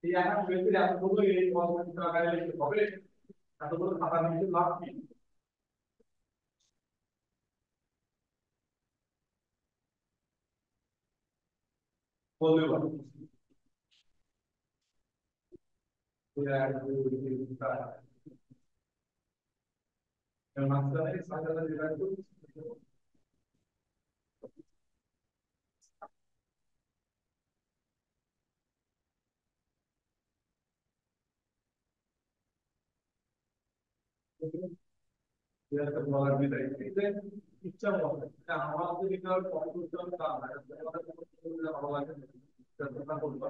এই একটা পেজে এতগুলো এই কর্মসূচি আকারে লিখতে হবে, এতগুলো খাতা নিতে লাভ কি? বলতে পারো মাঝখানে সাজানো যেটা ইচ্ছা মতো আমার যদি কারোর কম্পিউটার তা ভালো লাগে চেষ্টা করবো।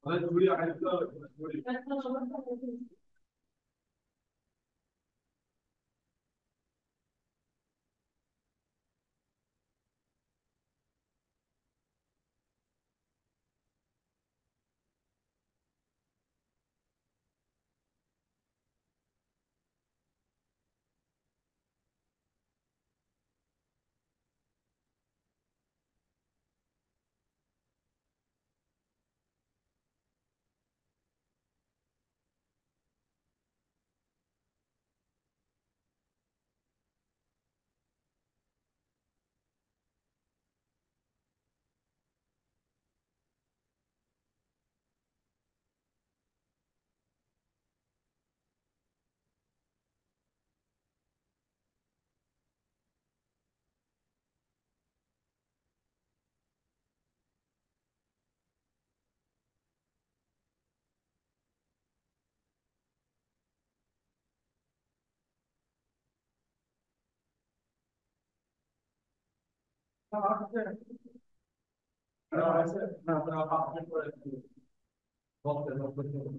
আমাদের ঝুড়ি আড়াইশো হবে, ঝুড়ি। আছে আছে না আপনারা আপডেট করে বলতে বলতে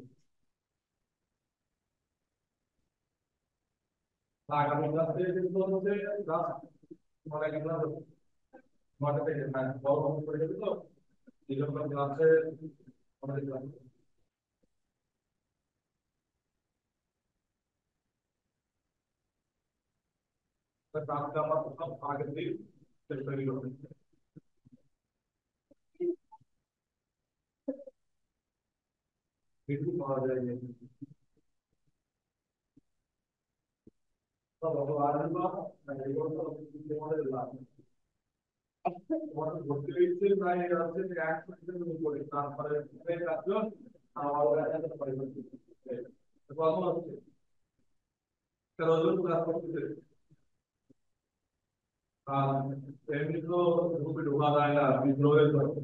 আগামী ক্লাসে কিন্তু হচ্ছে ক্লাস মানে ক্লাস নয়টা থেকে বড় বড় করে দেবে তো এই জন্য ক্লাসে আমাদের ক্লাস ক্লাসটা আমার সব আগের দিন তৈরি করবে কিন্তু পাওয়া যায় না তো বড় আরো না এগুলো তো আমাদের লাভ তোমাদের ভর্তি হয়েছে প্রায় হচ্ছে 100 উপরে তারপরে কাজজন আমার কাছে পরিবর্তন প্রথম হচ্ছে রোজন ক্লাস করতেছে আর এমনি তো গ্রুপে ঢোকা যায় না বিদ্রোহের জন্য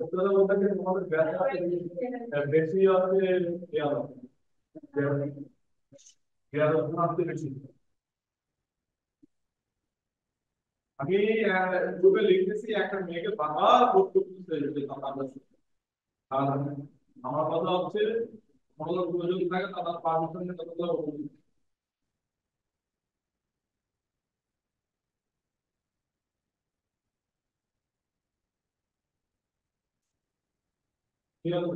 সুতরাং ওটাকে তোমাদের বেশি হচ্ছে বেশি আমি গ্রুপে লিখতেছি একটা মেয়েকে বারবার ভোট করতেছে আর আমার কথা হচ্ছে আমাদের প্রয়োজন থাকে তারা পারমিশন কতগুলো ঠিক আছে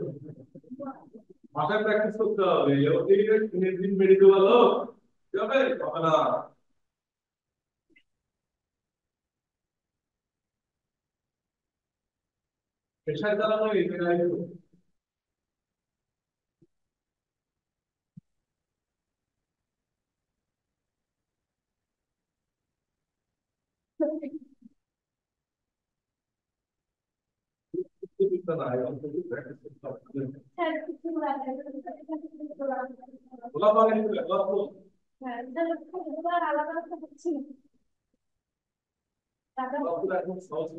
মাথায় প্র্যাকটিস করতে হবে দিন বেরিয়ে দেওয়া লোক ঠিক আছে হবে না পেশায় চালানো এই জায়গায় না প্র্যাকটিস করতে হবে গোলাপ মানে গোলাপ ফুল গোলাপ ফুল এখন সহজ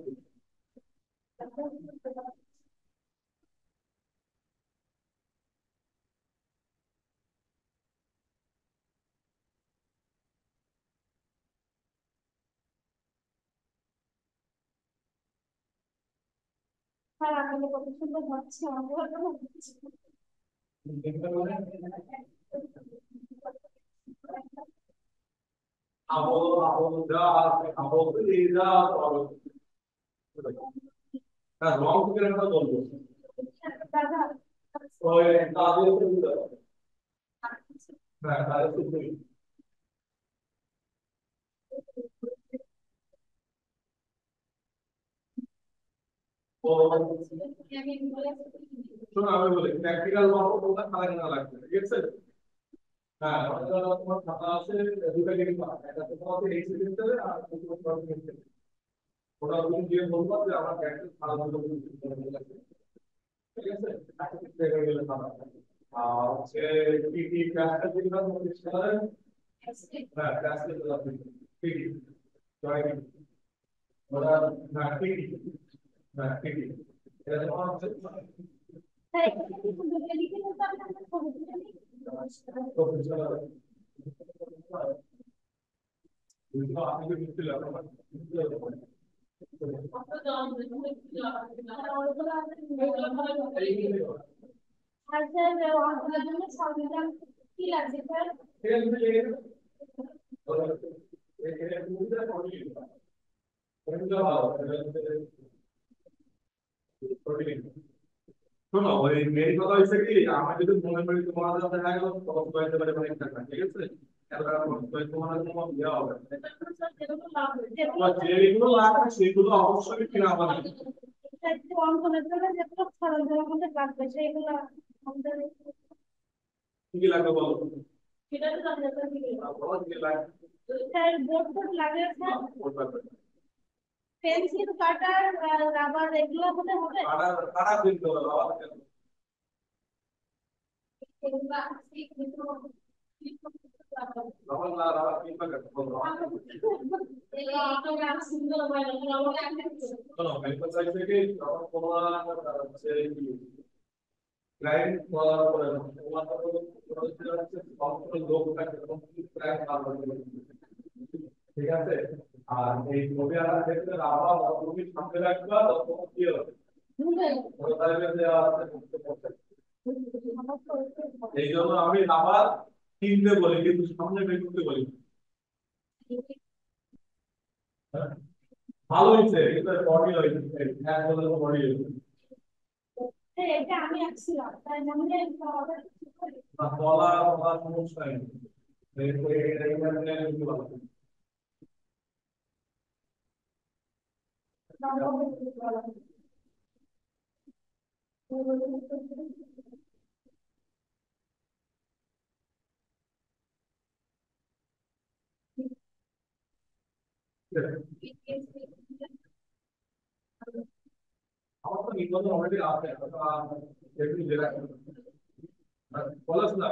আবো আবো যা আছে আবো এই যা আবো হ্যাঁ রং থেকে আমরা বলবো ওই তাদের হ্যাঁ তাদের শোনো আমি বলি প্র্যাকটিক্যাল মার্ক কোনটা খাতা কেনা লাগবে ঠিক আছে হ্যাঁ আমাদের তোমার খাতা আছে দুটো জিনিস একটা তো তোমাদের এক্সিডেন্ট হবে আর দুটো প্রবলেম হবে ওটা তুমি দিয়ে বলবো যে আমার প্র্যাকটিস খারাপ হলো ঠিক আছে তাকে দেখে গেলে খারাপ আর হচ্ছে পিটি ক্লাসটা যেটা তোমাদের সাথে হ্যাঁ ক্লাসে তো আপনি পিটি জয়েন ওরা না পিটি না পিটি এটা তোমার হচ্ছে শোনো ওই মেন কথা হচ্ছে কি আমার যদি মনে করি তোমার সাথে দেখা গেল তখন তো হতে পারে অনেক টাকা ঠিক আছে তোমার তোমার দেওয়া হবে তোমার যেগুলো লাগবে সেগুলো অবশ্যই কিনা আমাদের কি কি লাগবে বলো বলো কি কি লাগবে বোর্ড লাগবে পেন্সিল কাটার রাবার এগুলো হতে হবে কাটা কাটা দিতে হবে বাবা রাবার না রাবার কি লাগবে বলো শোনো মেডিকেল সাইড থেকে যখন তোমার হচ্ছে ক্লায়েন্ট করার পরে তোমার লোক থাকে তখন ক্লায়েন্ট ঠিক আছে আর এই ছবি আনার ক্ষেত্রে আবার তুমি সামনে রাখবা তখন কি হবে এই জন্য আমি আবার কিনতে বলি কিন্তু সামনে বের করতে বলি হ্যাঁ? ভালো হয়েছে কিন্তু বডি হয়েছে হ্যাঁ বডি হয়েছে এটা আমি আসছিলাম তাই মনে না বলা বলা সমস্যা নেই আমার তো নিবন্ধন অলরেডি আছে একটু জেলা বলাস না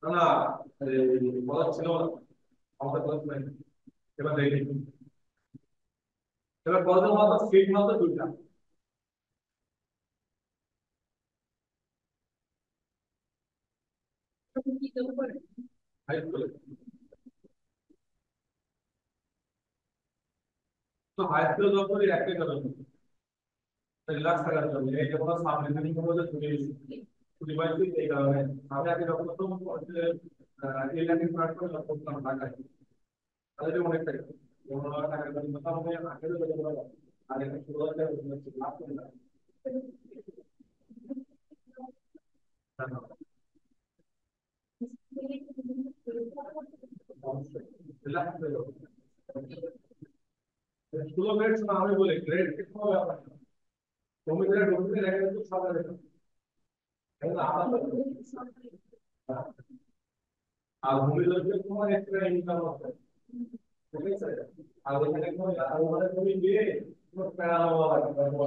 না না বলা ছিল না আমাদের বলাস নাই এবার দেখি এবার বলতে মাত্র সিট মাত্র দুইটা হাই স্কুলে তো হাই স্কুলে যখনই একটাই কারণ রিল্যাক্স থাকার জন্য এই যে কোনো সামনে দিন কোনো ছুটি পাইছি এই কারণে আমি আগে যখন প্রথম এই লাইনে স্টার্ট করে করতাম ঢাকায় তাদের অনেক টাকা টাকা মোটামুটি আগেরও যদি বলা আর একটা 16,000 লাভ করে না রিল্যাক্স হয়ে যাবে 16 মিনিট শোনা আমি বলি গ্রেড কিছু হবে আপনার তুমি গ্রেড ঢুকতে দেখা যাচ্ছে সামনে দেখো আর ভূমিদর্শক তোমার এক্সট্রা ইনকাম আছে ঠিক আছে আর ওখানে কোনো আর ওখানে তুমি দিয়ে কোনো প্যারা নেওয়া লাগবে না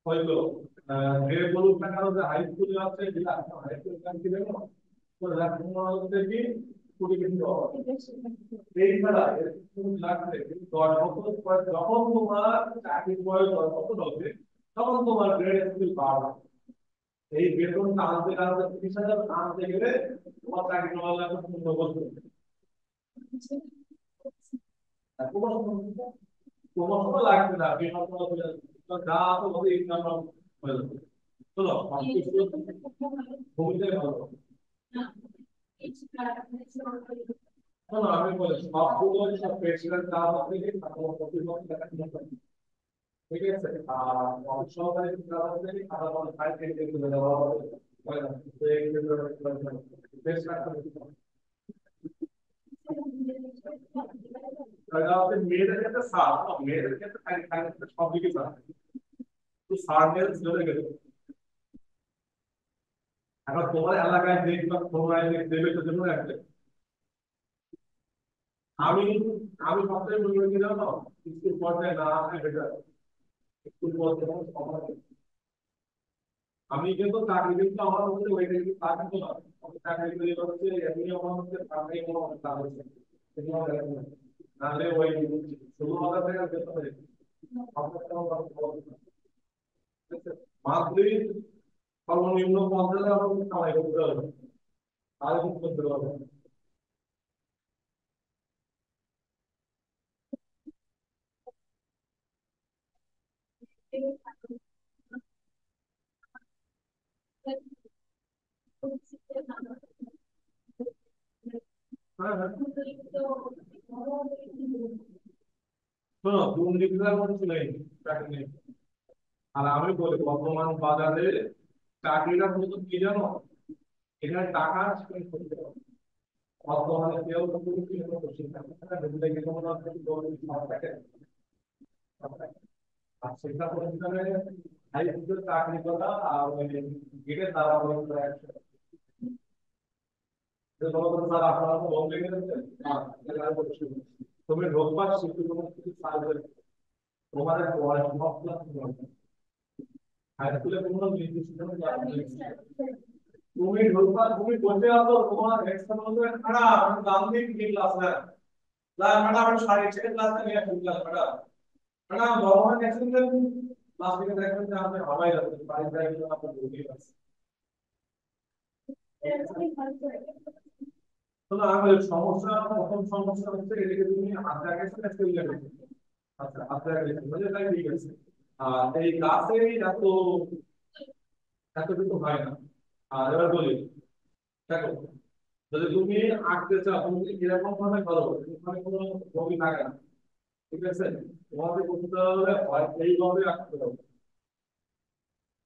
হয়তো যে বলুক না কারণ যে হাই স্কুলে আছে যেটা হাই স্কুল কান্ট্রি দেখো তো রাখুন হচ্ছে কি কুড়ি কিন্তু এই ছাড়া তুমি লাগবে 10 বছর পর যখন তোমার চাকরির বয়স 10 বছর হবে তখন তোমার গ্রেড স্কিল বাড়বে এই বেতন আনতে আনতে 30,000 আনতে গেলে তোমার চাকরি নেওয়া লাগবে 15 বছর তোমার লাগবে না বেতন যা তো হবে ইনকাম হয়ে যাবে চলো ভূমিতে ভালো না আমি বলি সবগুলো সব প্রেসিডেন্ট কাজ থেকে তারপর প্রতিবন্ধ দেখা ঠিক আছে আর অফিস সহকারী কাজ থেকে তারপর ফাইল থেকে তুলে দেওয়া হবে মেয়েদের ক্ষেত্রে সার মেয়েদের ক্ষেত্রে সব দিকে সার তো সার মেয়ে চলে গেল এখন তোমার এলাকায় দেখবা তোমরা দেবে তো জন্য একটা আমি আমি সবচেয়ে মনে করি জানো স্কুল পর্যায়ে না আসলে বেটার স্কুল পর্যায়ে আমি কিন্তু চাকরি কিন্তু আমার মধ্যে ওই কিন্তু তা কিন্তু না চাকরি করে হচ্ছে এমনি আমার মধ্যে চাকরি কোনো কাজ হচ্ছে নাহলে ওই 16,000 টাকা বেতন হবে মান্থলি সর্বনিম্ন 50,000 টাকা কামাই করতে হবে তাহলে কিন্তু করতে পারবে হ্যাঁ হ্যাঁ শোনো দুর্নীতির মধ্যে চলে চাকরি নেই আর আমি বলি বর্তমান বাজারে চাকরিটা মূলত কি জানো এখানে টাকা spend করতে হবে বর্তমানে কেউ কিন্তু কি করছে টাকা ঢুকে গেছে মনে হচ্ছে গভর্নমেন্ট সব টাকা আর সেটা প্রতিষ্ঠানে হাই স্কুলের চাকরি করা আর ওই গেটের দ্বারা স্যার আপনারা তো বলতে গেছেন তুমি রোববার শিশু কিছু সার্ভে তোমাদের পড়াশোনা হাই স্কুলে কোনো নির্দিষ্ট তুমি রোববার তুমি বসে আছো তোমার এক্সট্রা বলতে খাড়া আমি দাম দিয়ে কি ক্লাস না ক্লাস ম্যাডাম আমি সাড়ে 6 ক্লাস নিয়ে আসি class madam madam government Xcent class থেকে দেখবেন যে আপনি হাওয়াই যাচ্ছেন বাড়ি যাই আপনার বুঝিয়ে পাচ্ছেন তো না আমাদের সমস্যা প্রথম সমস্যা হচ্ছে এদিকে তুমি হাতে আগে স্কেল লেভেল আচ্ছা হাতে আগে বুঝে তাই ঠিক আছে আর এই ক্লাসে এত এত কিছু হয় না আর এবার বলি দেখো যদি তুমি আঁকতে চাও তুমি এরকম ভাবে করো এখানে কোনো ছবি থাকে না ঠিক আছে তোমাকে করতে হলে হয় এইভাবে আঁকতে হবে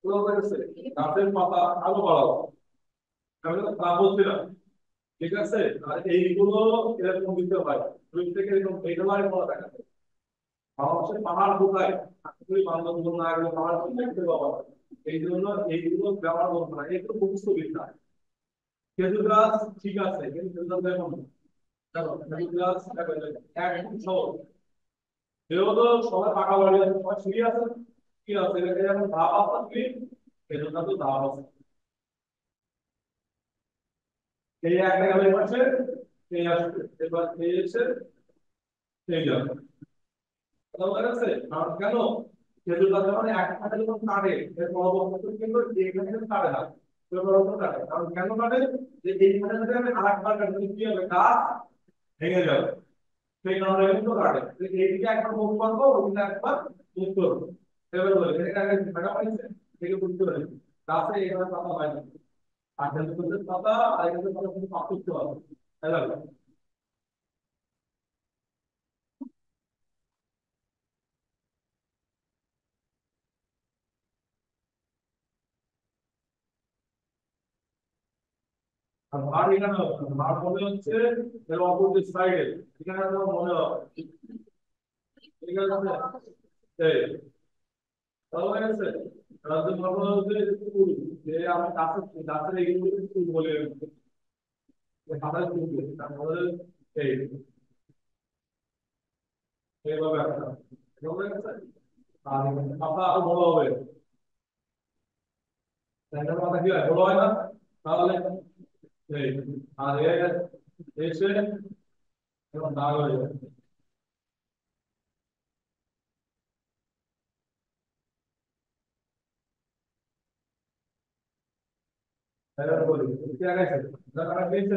পুরো করেছে গাছের পাতা আরো বাড়াও আমি তো তা বলছিলাম ঠিক আছে আর এইগুলো এরকম দিতে হয় দুই থেকে এরকম একেবারে বড় দেখা যায় মানুষের পাহাড় কোথায় তুমি বান্ধবন না গেলে পাহাড় দেখতে পাবো এই জন্য এইগুলো ব্যবহার করবো না এগুলো মুখস্থ বিদ্যা খেজুর গাছ ঠিক আছে কিন্তু খেজুর গাছ দেখো না দেখো খেজুর গাছ একদম সহজ যেহেতু সবাই পাকা বাড়ি আছে সবাই সিঁড়ি আছে কি আছে এটা যেমন ধাপ আছে সিঁড়ি খেজুর গাছ তো ধাপ আছে এই এক জায়গায় পাশে এই আসবে এবার এই এসে এই যাবে কথা বলা গেছে কারণ কেন খেজুর গাছ যখন এক ফাটে যখন কাটে এর পরবর্তীতে কিন্তু এখানে কিন্তু কাটে না কাটে কারণ কেন কাটে যে এই ফাটে যদি আমি আরেকবার কাটতে কি হবে গাছ ভেঙে যাবে সেই কারণে কিন্তু কাটে এইদিকে একবার মুখ করবো ওইদিকে একবার মুখ করবো এবার বলে এখানে আগে ম্যাডাম আছে থেকে বুঝতে পারি গাছে এখানে পাতা হয় না আর খেজুর পাতা আর এখানে পাতা কিন্তু পার্থক্য আছে তাই না আর ভার এখানে হবে না। ভার মনে হচ্ছে এর অপোজিট সাইডে এখানে তোমার মনে হবে ঠিক আছে এই তাহলে আছে রাজ্য ভাবনা হচ্ছে স্কুল যে আমি গাছের এইগুলো স্কুল বলে খাতায় স্কুল তারপরে এই এইভাবে একটা ঠিক আছে আর খাতা আরো বড় হবে সেন্টার পাতা কি হয় বড় হয় না তাহলে এই আর এসে এবং দাগ হয়ে যাবে তাহলে বলি কি আগাইছে দাগ পেয়েছে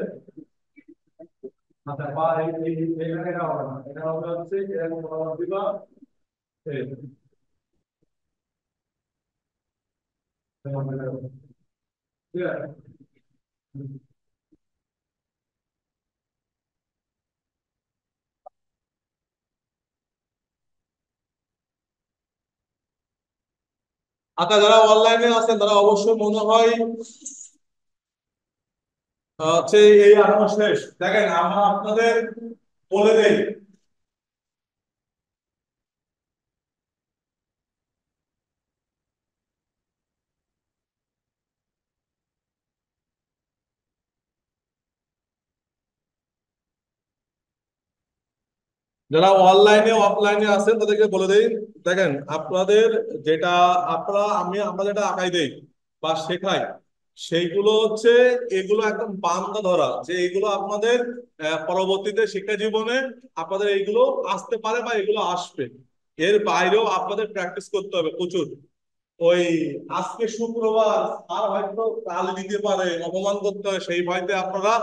আচ্ছা পা এখানে এটা হবে না এটা হবে হচ্ছে এরকম বরাবর দিবা এই ঠিক আছে আচ্ছা যারা অনলাইনে আছেন তারা অবশ্যই মনে হয় হচ্ছে এই আঠারো শেষ দেখেন আমরা আপনাদের বলে দেই যারা অনলাইনে অফলাইনে আছেন তাদেরকে বলে দেই দেখেন আপনাদের যেটা আমরা যেটা আঁকাই দেই বা শেখাই সেইগুলো হচ্ছে এগুলো একদম বান্দা ধরা, যে এগুলো আপনাদের পরবর্তীতে শিক্ষা জীবনে আপনাদের এইগুলো আসতে পারে বা এগুলো আসবে। এর বাইরেও আপনাদের প্র্যাকটিস করতে হবে প্রচুর। ওই আজকে শুক্রবার, আর হয়তো কাল দিতে পারে, অপমান করতে হয়, সেই ভয়তে আপনারা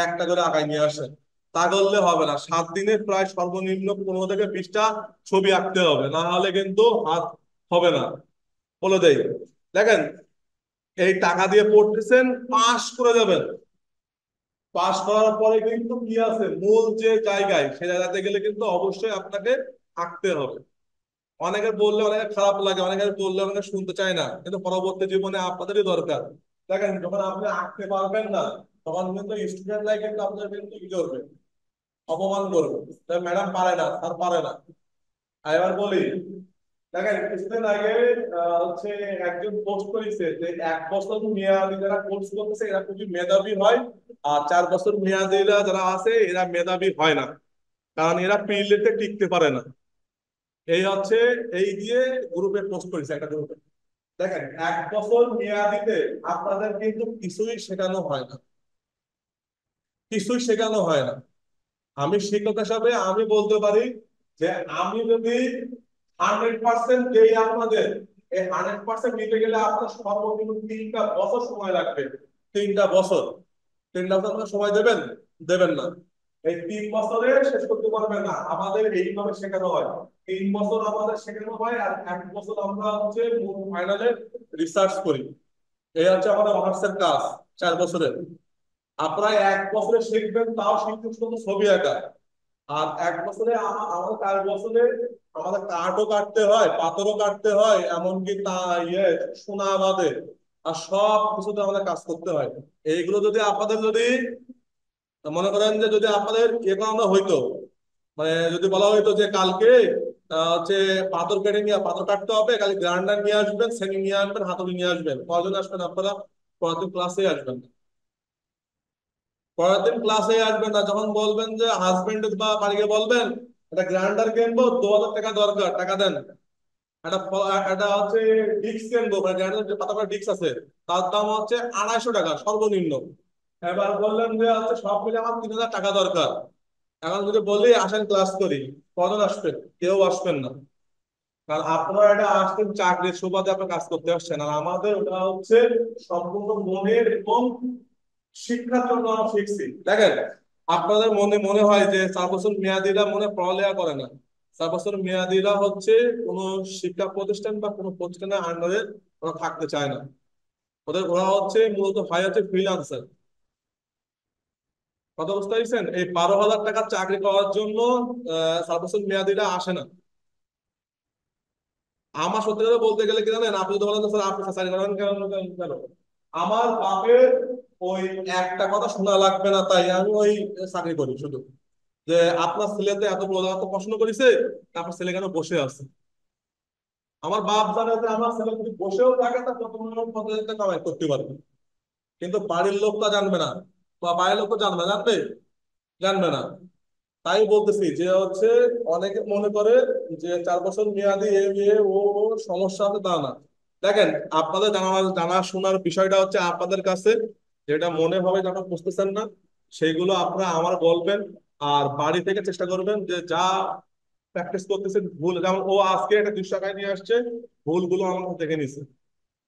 একটা করে আগায় নিয়ে আসেন। তা করলে হবে না, 7 দিনে প্রায় সর্বনিম্ন 15 থেকে 20টা ছবি আঁকতে হবে, না হলে কিন্তু হাত হবে না। বলে দেই, দেখেন, এই টাকা দিয়ে পড়তেছেন, পাস করে যাবেন। পাস করার পরে কিন্তু কি আছে, মূল যে জায়গায়, সে জায়গাতে গেলে কিন্তু অবশ্যই আপনাকে আঁকতে হবে। অনেকে বললে অনেকে খারাপ লাগে, অনেকে বললে অনেকে শুনতে চায় না, কিন্তু পরবর্তী জীবনে আপনাদেরই দরকার। দেখেন, যখন আপনি আঁকতে পারবেন না, তখন কিন্তু স্টুডেন্টরা কিন্তু আপনার কিন্তু কি করবে, অপমান করবে। ম্যাডাম পারে না, স্যার পারে না। আর এবার বলি, দেখেন কিছুদিন আগে হচ্ছে একজন পোস্ট করেছে যে 1 বছর মেয়াদি যারা কোর্স করতেছে এরা খুবই মেধাবী হয়, আর 4 বছর মেয়াদিরা যারা আছে এরা মেধাবী হয় না, কারণ এরা পিরিয়ডে টিকতে পারে না। এই হচ্ছে, এই দিয়ে গ্রুপে পোস্ট করেছে একটা গ্রুপে। দেখেন, 1 বছর মেয়াদিতে আপনাদের কিন্তু কিছুই শেখানো হয় না, কিছুই শেখানো হয় না। আমি শিক্ষক হিসাবে আমি বলতে পারি যে আমি যদি 100% দেই আপনাদের, এই 100% নিতে গেলে আপনার সর্বনিম্ন 3টা বছর সময় লাগবে। 3টা বছর, 3টা বছর আপনার সময় দেবেন? দেবেন না। এই 3 বছরে শেষ করতে পারবেন না। আমাদের এইভাবে শেখানো হয়, 3 বছর আমাদের শেখানো হয়, আর 1 বছর আমরা হচ্ছে ফাইনালে রিসার্চ করি। এই হচ্ছে আমাদের অনার্সের কাজ, 4 বছরের। আপনারা 1 বছরে শিখবেন, তাও শিখতে শুধু ছবি আঁকা। আর 1 বছরে আমাদের 4 বছরে আমাদের কাঠও কাটতে হয়, পাথরও কাটতে হয়, এমনকি তা সোনা বাদে আর সব কিছুতে আমাদের কাজ করতে হয়। এইগুলো যদি আপনাদের যদি মনে করেন যে যদি আপনাদের করানো হইতো, মানে যদি বলা হইতো যে কালকে হচ্ছে পাথর কেটে নিয়ে পাথর কাটতে হবে, কালকে গ্রাইন্ডার নিয়ে আসবেন, সেনি নিয়ে আসবেন, হাতুড়ি নিয়ে আসবেন, কয়জন আসবেন আপনারা? পরের দিন ক্লাসে আসবেন না। পরের দিন ক্লাসে আসবেন না। যখন বলবেন যে হাজবেন্ড বা বাড়িকে বলবেন একটা গ্রাইন্ডার কিনবো, 2000 টাকা দরকার, টাকা দেন। একটা হচ্ছে ডিস্ক কিনবো, মানে গ্রাইন্ডার যে পাতা ডিস্ক আছে, তার দাম হচ্ছে 250 টাকা সর্বনিম্ন। এবার বললেন যে হচ্ছে সব মিলে আমার 3000 টাকা দরকার। এখন যদি বলি আসেন ক্লাস করি, কজন আসবেন? কেউ আসবেন না। কারণ আপনারা এটা আসছেন চাকরির সুবাদে, আপনার কাজ করতে আসছেন, আর আমাদের ওটা হচ্ছে সম্পূর্ণ মনের এবং শিক্ষার জন্য আমরা শিখছি। দেখেন, আপনাদের মনে মনে হয় যে 4 বছর মেয়াদীরা মনে পড়ালেখা করে না। 4 বছর মেয়াদীরা হচ্ছে কোনো শিক্ষা প্রতিষ্ঠান বা কোনো প্রতিষ্ঠানের আন্ডারে ওরা থাকতে চায় না। ওরা হচ্ছে মূলত হয় হচ্ছে ফ্রিল্যান্সার। কথা বুঝতে পারছেন? এই 12,000 টাকার চাকরি করার জন্য 4 বছর মেয়াদীরা আসে না। আমার সত্যি কথা বলতে গেলে কি জানেন, আপনি যদি বলেন যে, স্যার আপনি চাকরি করেন কেন কেন কেন? আমার বাপের ওই একটা কথা শোনা লাগবে না, তাই আমি ওই চাকরি করি শুধু। যে আপনার ছেলেতে এত বড় এত পড়াশোনা করেছে, আপনার ছেলে কেন বসে আছে? আমার বাপ জানে যে আমার ছেলে যদি বসেও থাকে তা 50,000 কামাই করতে পারবে, কিন্তু বাড়ির লোক তা জানবে না, বা বাইরের লোক তো জানবে, জানবে? জানবে না। তাই বলতেছি যে হচ্ছে অনেকে মনে করে যে 4 বছর মেয়াদি এ বিয়ে ও সমস্যা আছে, তা না। দেখেন, আপনাদের জানা জানা শোনার বিষয়টা হচ্ছে আপনাদের কাছে, যেটা মনে হবে যখন বুঝতেছেন না সেইগুলো আপনারা আমার বলবেন। আর বাড়ি থেকে চেষ্টা করবেন যে যা প্র্যাকটিস করতেছেন ভুল, যেমন ও আজকে একটা 200 টাকায় নিয়ে আসছে, ভুলগুলো আমার কাছে দেখে নিছে,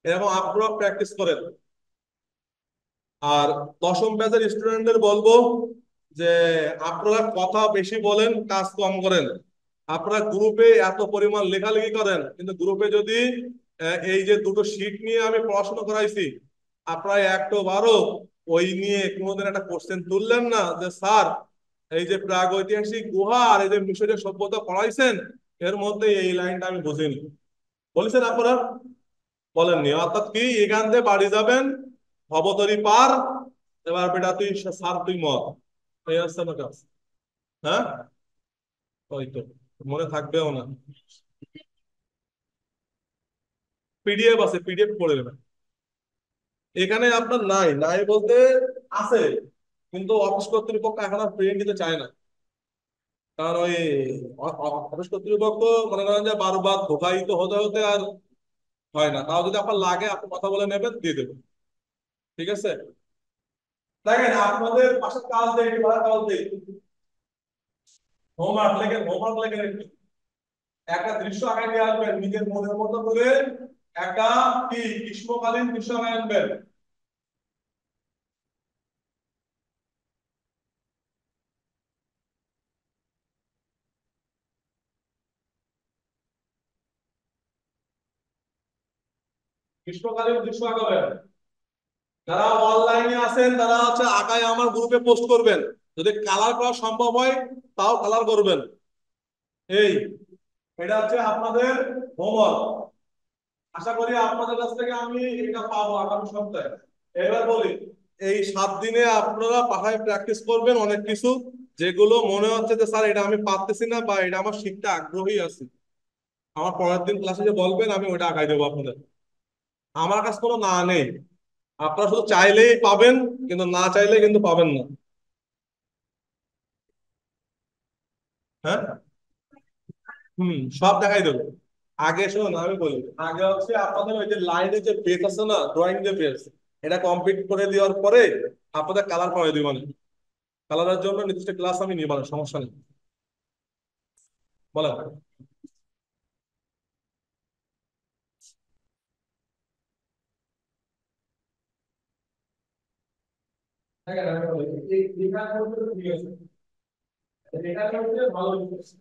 এরকম আপনারা প্র্যাকটিস করেন। আর 10ম ব্যাচের স্টুডেন্টদের বলবো যে আপনারা কথা বেশি বলেন, কাজ কম করেন। আপনারা গ্রুপে এত পরিমাণ লেখালেখি করেন, কিন্তু গ্রুপে যদি এই যে দুটো শীট নিয়ে আমি পড়াশোনা করাইছি, আপনারা একটো বারো ওই নিয়ে কোনোদিন একটা কোশ্চেন তুললেন না যে স্যার এই যে প্রাগৈতিহাসিক গুহা আর এই যে মিশরের সভ্যতা পড়াইছেন, এর মধ্যে এই লাইনটা আমি বুঝিনি। বলেছেন আপনারা? বলেননি। অর্থাৎ কি, এখান থেকে বাড়ি যাবেন, ভবতরী পার, এবার বেটা তুই সার তুই মত, এই হচ্ছে আমার কাজ। হ্যাঁ, ওই তো, মনে থাকবেও না। পিডিএফ আছে, পিডিএফ পড়ে নেবেন। এখানে আপনার নাই নাই বলতে আছে, কিন্তু অফিস কর্তৃপক্ষ এখন আর প্রিন্ট দিতে চায় না। কারণ ওই অফিস কর্তৃপক্ষ মনে করেন যে বারবার ধোকায়িত হতে হতে আর হয় না। তাও যদি আপনার লাগে আপনি কথা বলে নেবেন, দিয়ে দেবেন। ঠিক আছে, দেখেন আপনাদের পাশে কাজ দেয়, কাজ দেয়, হোমওয়ার্ক লেখেন একটু। একটা দৃশ্য আঁকায় নিয়ে আসবেন নিজের মনের মতো করে, একটা কি গ্রীষ্মকালীন দৃশ্য আঁকায় আনবেন। গ্রীষ্মকালীন দৃশ্য আঁকাবেন। যারা অনলাইনে আছেন তারা হচ্ছে আঁকায় আমার গ্রুপে পোস্ট করবেন, যদি কালার করা সম্ভব হয় তাও কালার করবেন। এই এটা হচ্ছে আপনাদের হোমওয়ার্ক, আশা করি আপনাদের কাছ থেকে আমি এটা পাবো আগামী সপ্তাহে। এবার বলি, এই 7 দিনে আপনারা পাঠায় প্র্যাকটিস করবেন অনেক কিছু, যেগুলো মনে হচ্ছে যে স্যার এটা আমি পারতেছি না বা এটা আমার শিখতে আগ্রহী আছি, আমার পরের দিন ক্লাসে যে বলবেন আমি ওটা আঁকাই দেবো আপনাদের। আমার কাছে কোনো না নেই, আপনারা শুধু চাইলেই পাবেন, কিন্তু না চাইলে কিন্তু পাবেন না। হ্যাঁ, সব দেখাই দেবো। আগে শুনুন আমি বলি, আগে হচ্ছে আপনাদের ওই যে লাইনে যে পেজ আছে না, ড্রয়িং যে পেজ, এটা কমপ্লিট করে দেওয়ার পরে আপনাদের কালার করে দিব। মানে কালারের জন্য নির্দিষ্ট ক্লাস আমি নিব না, সমস্যা নেই, বলেন। দেখেন, আমি বলি, এই লেখার মধ্যে ঠিক আছে, লেখার মধ্যে ভালো লিখেছে,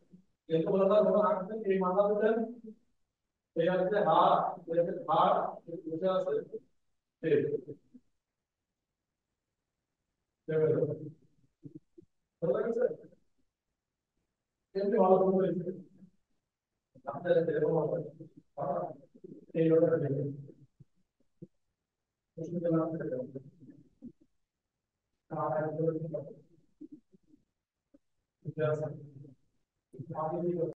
কিন্তু বলা ধরো আঁকবেন এই মাথা দিলেন, এই হচ্ছে হাত, এই হচ্ছে ঘাট, এই বসে আছে, এই ভালো লাগছে, এমনি ভালো করে লিখেছে। আপনাদের এরকম হবে, এই রকম লিখেছে। অসুবিধা না হলে ঠিক আছে।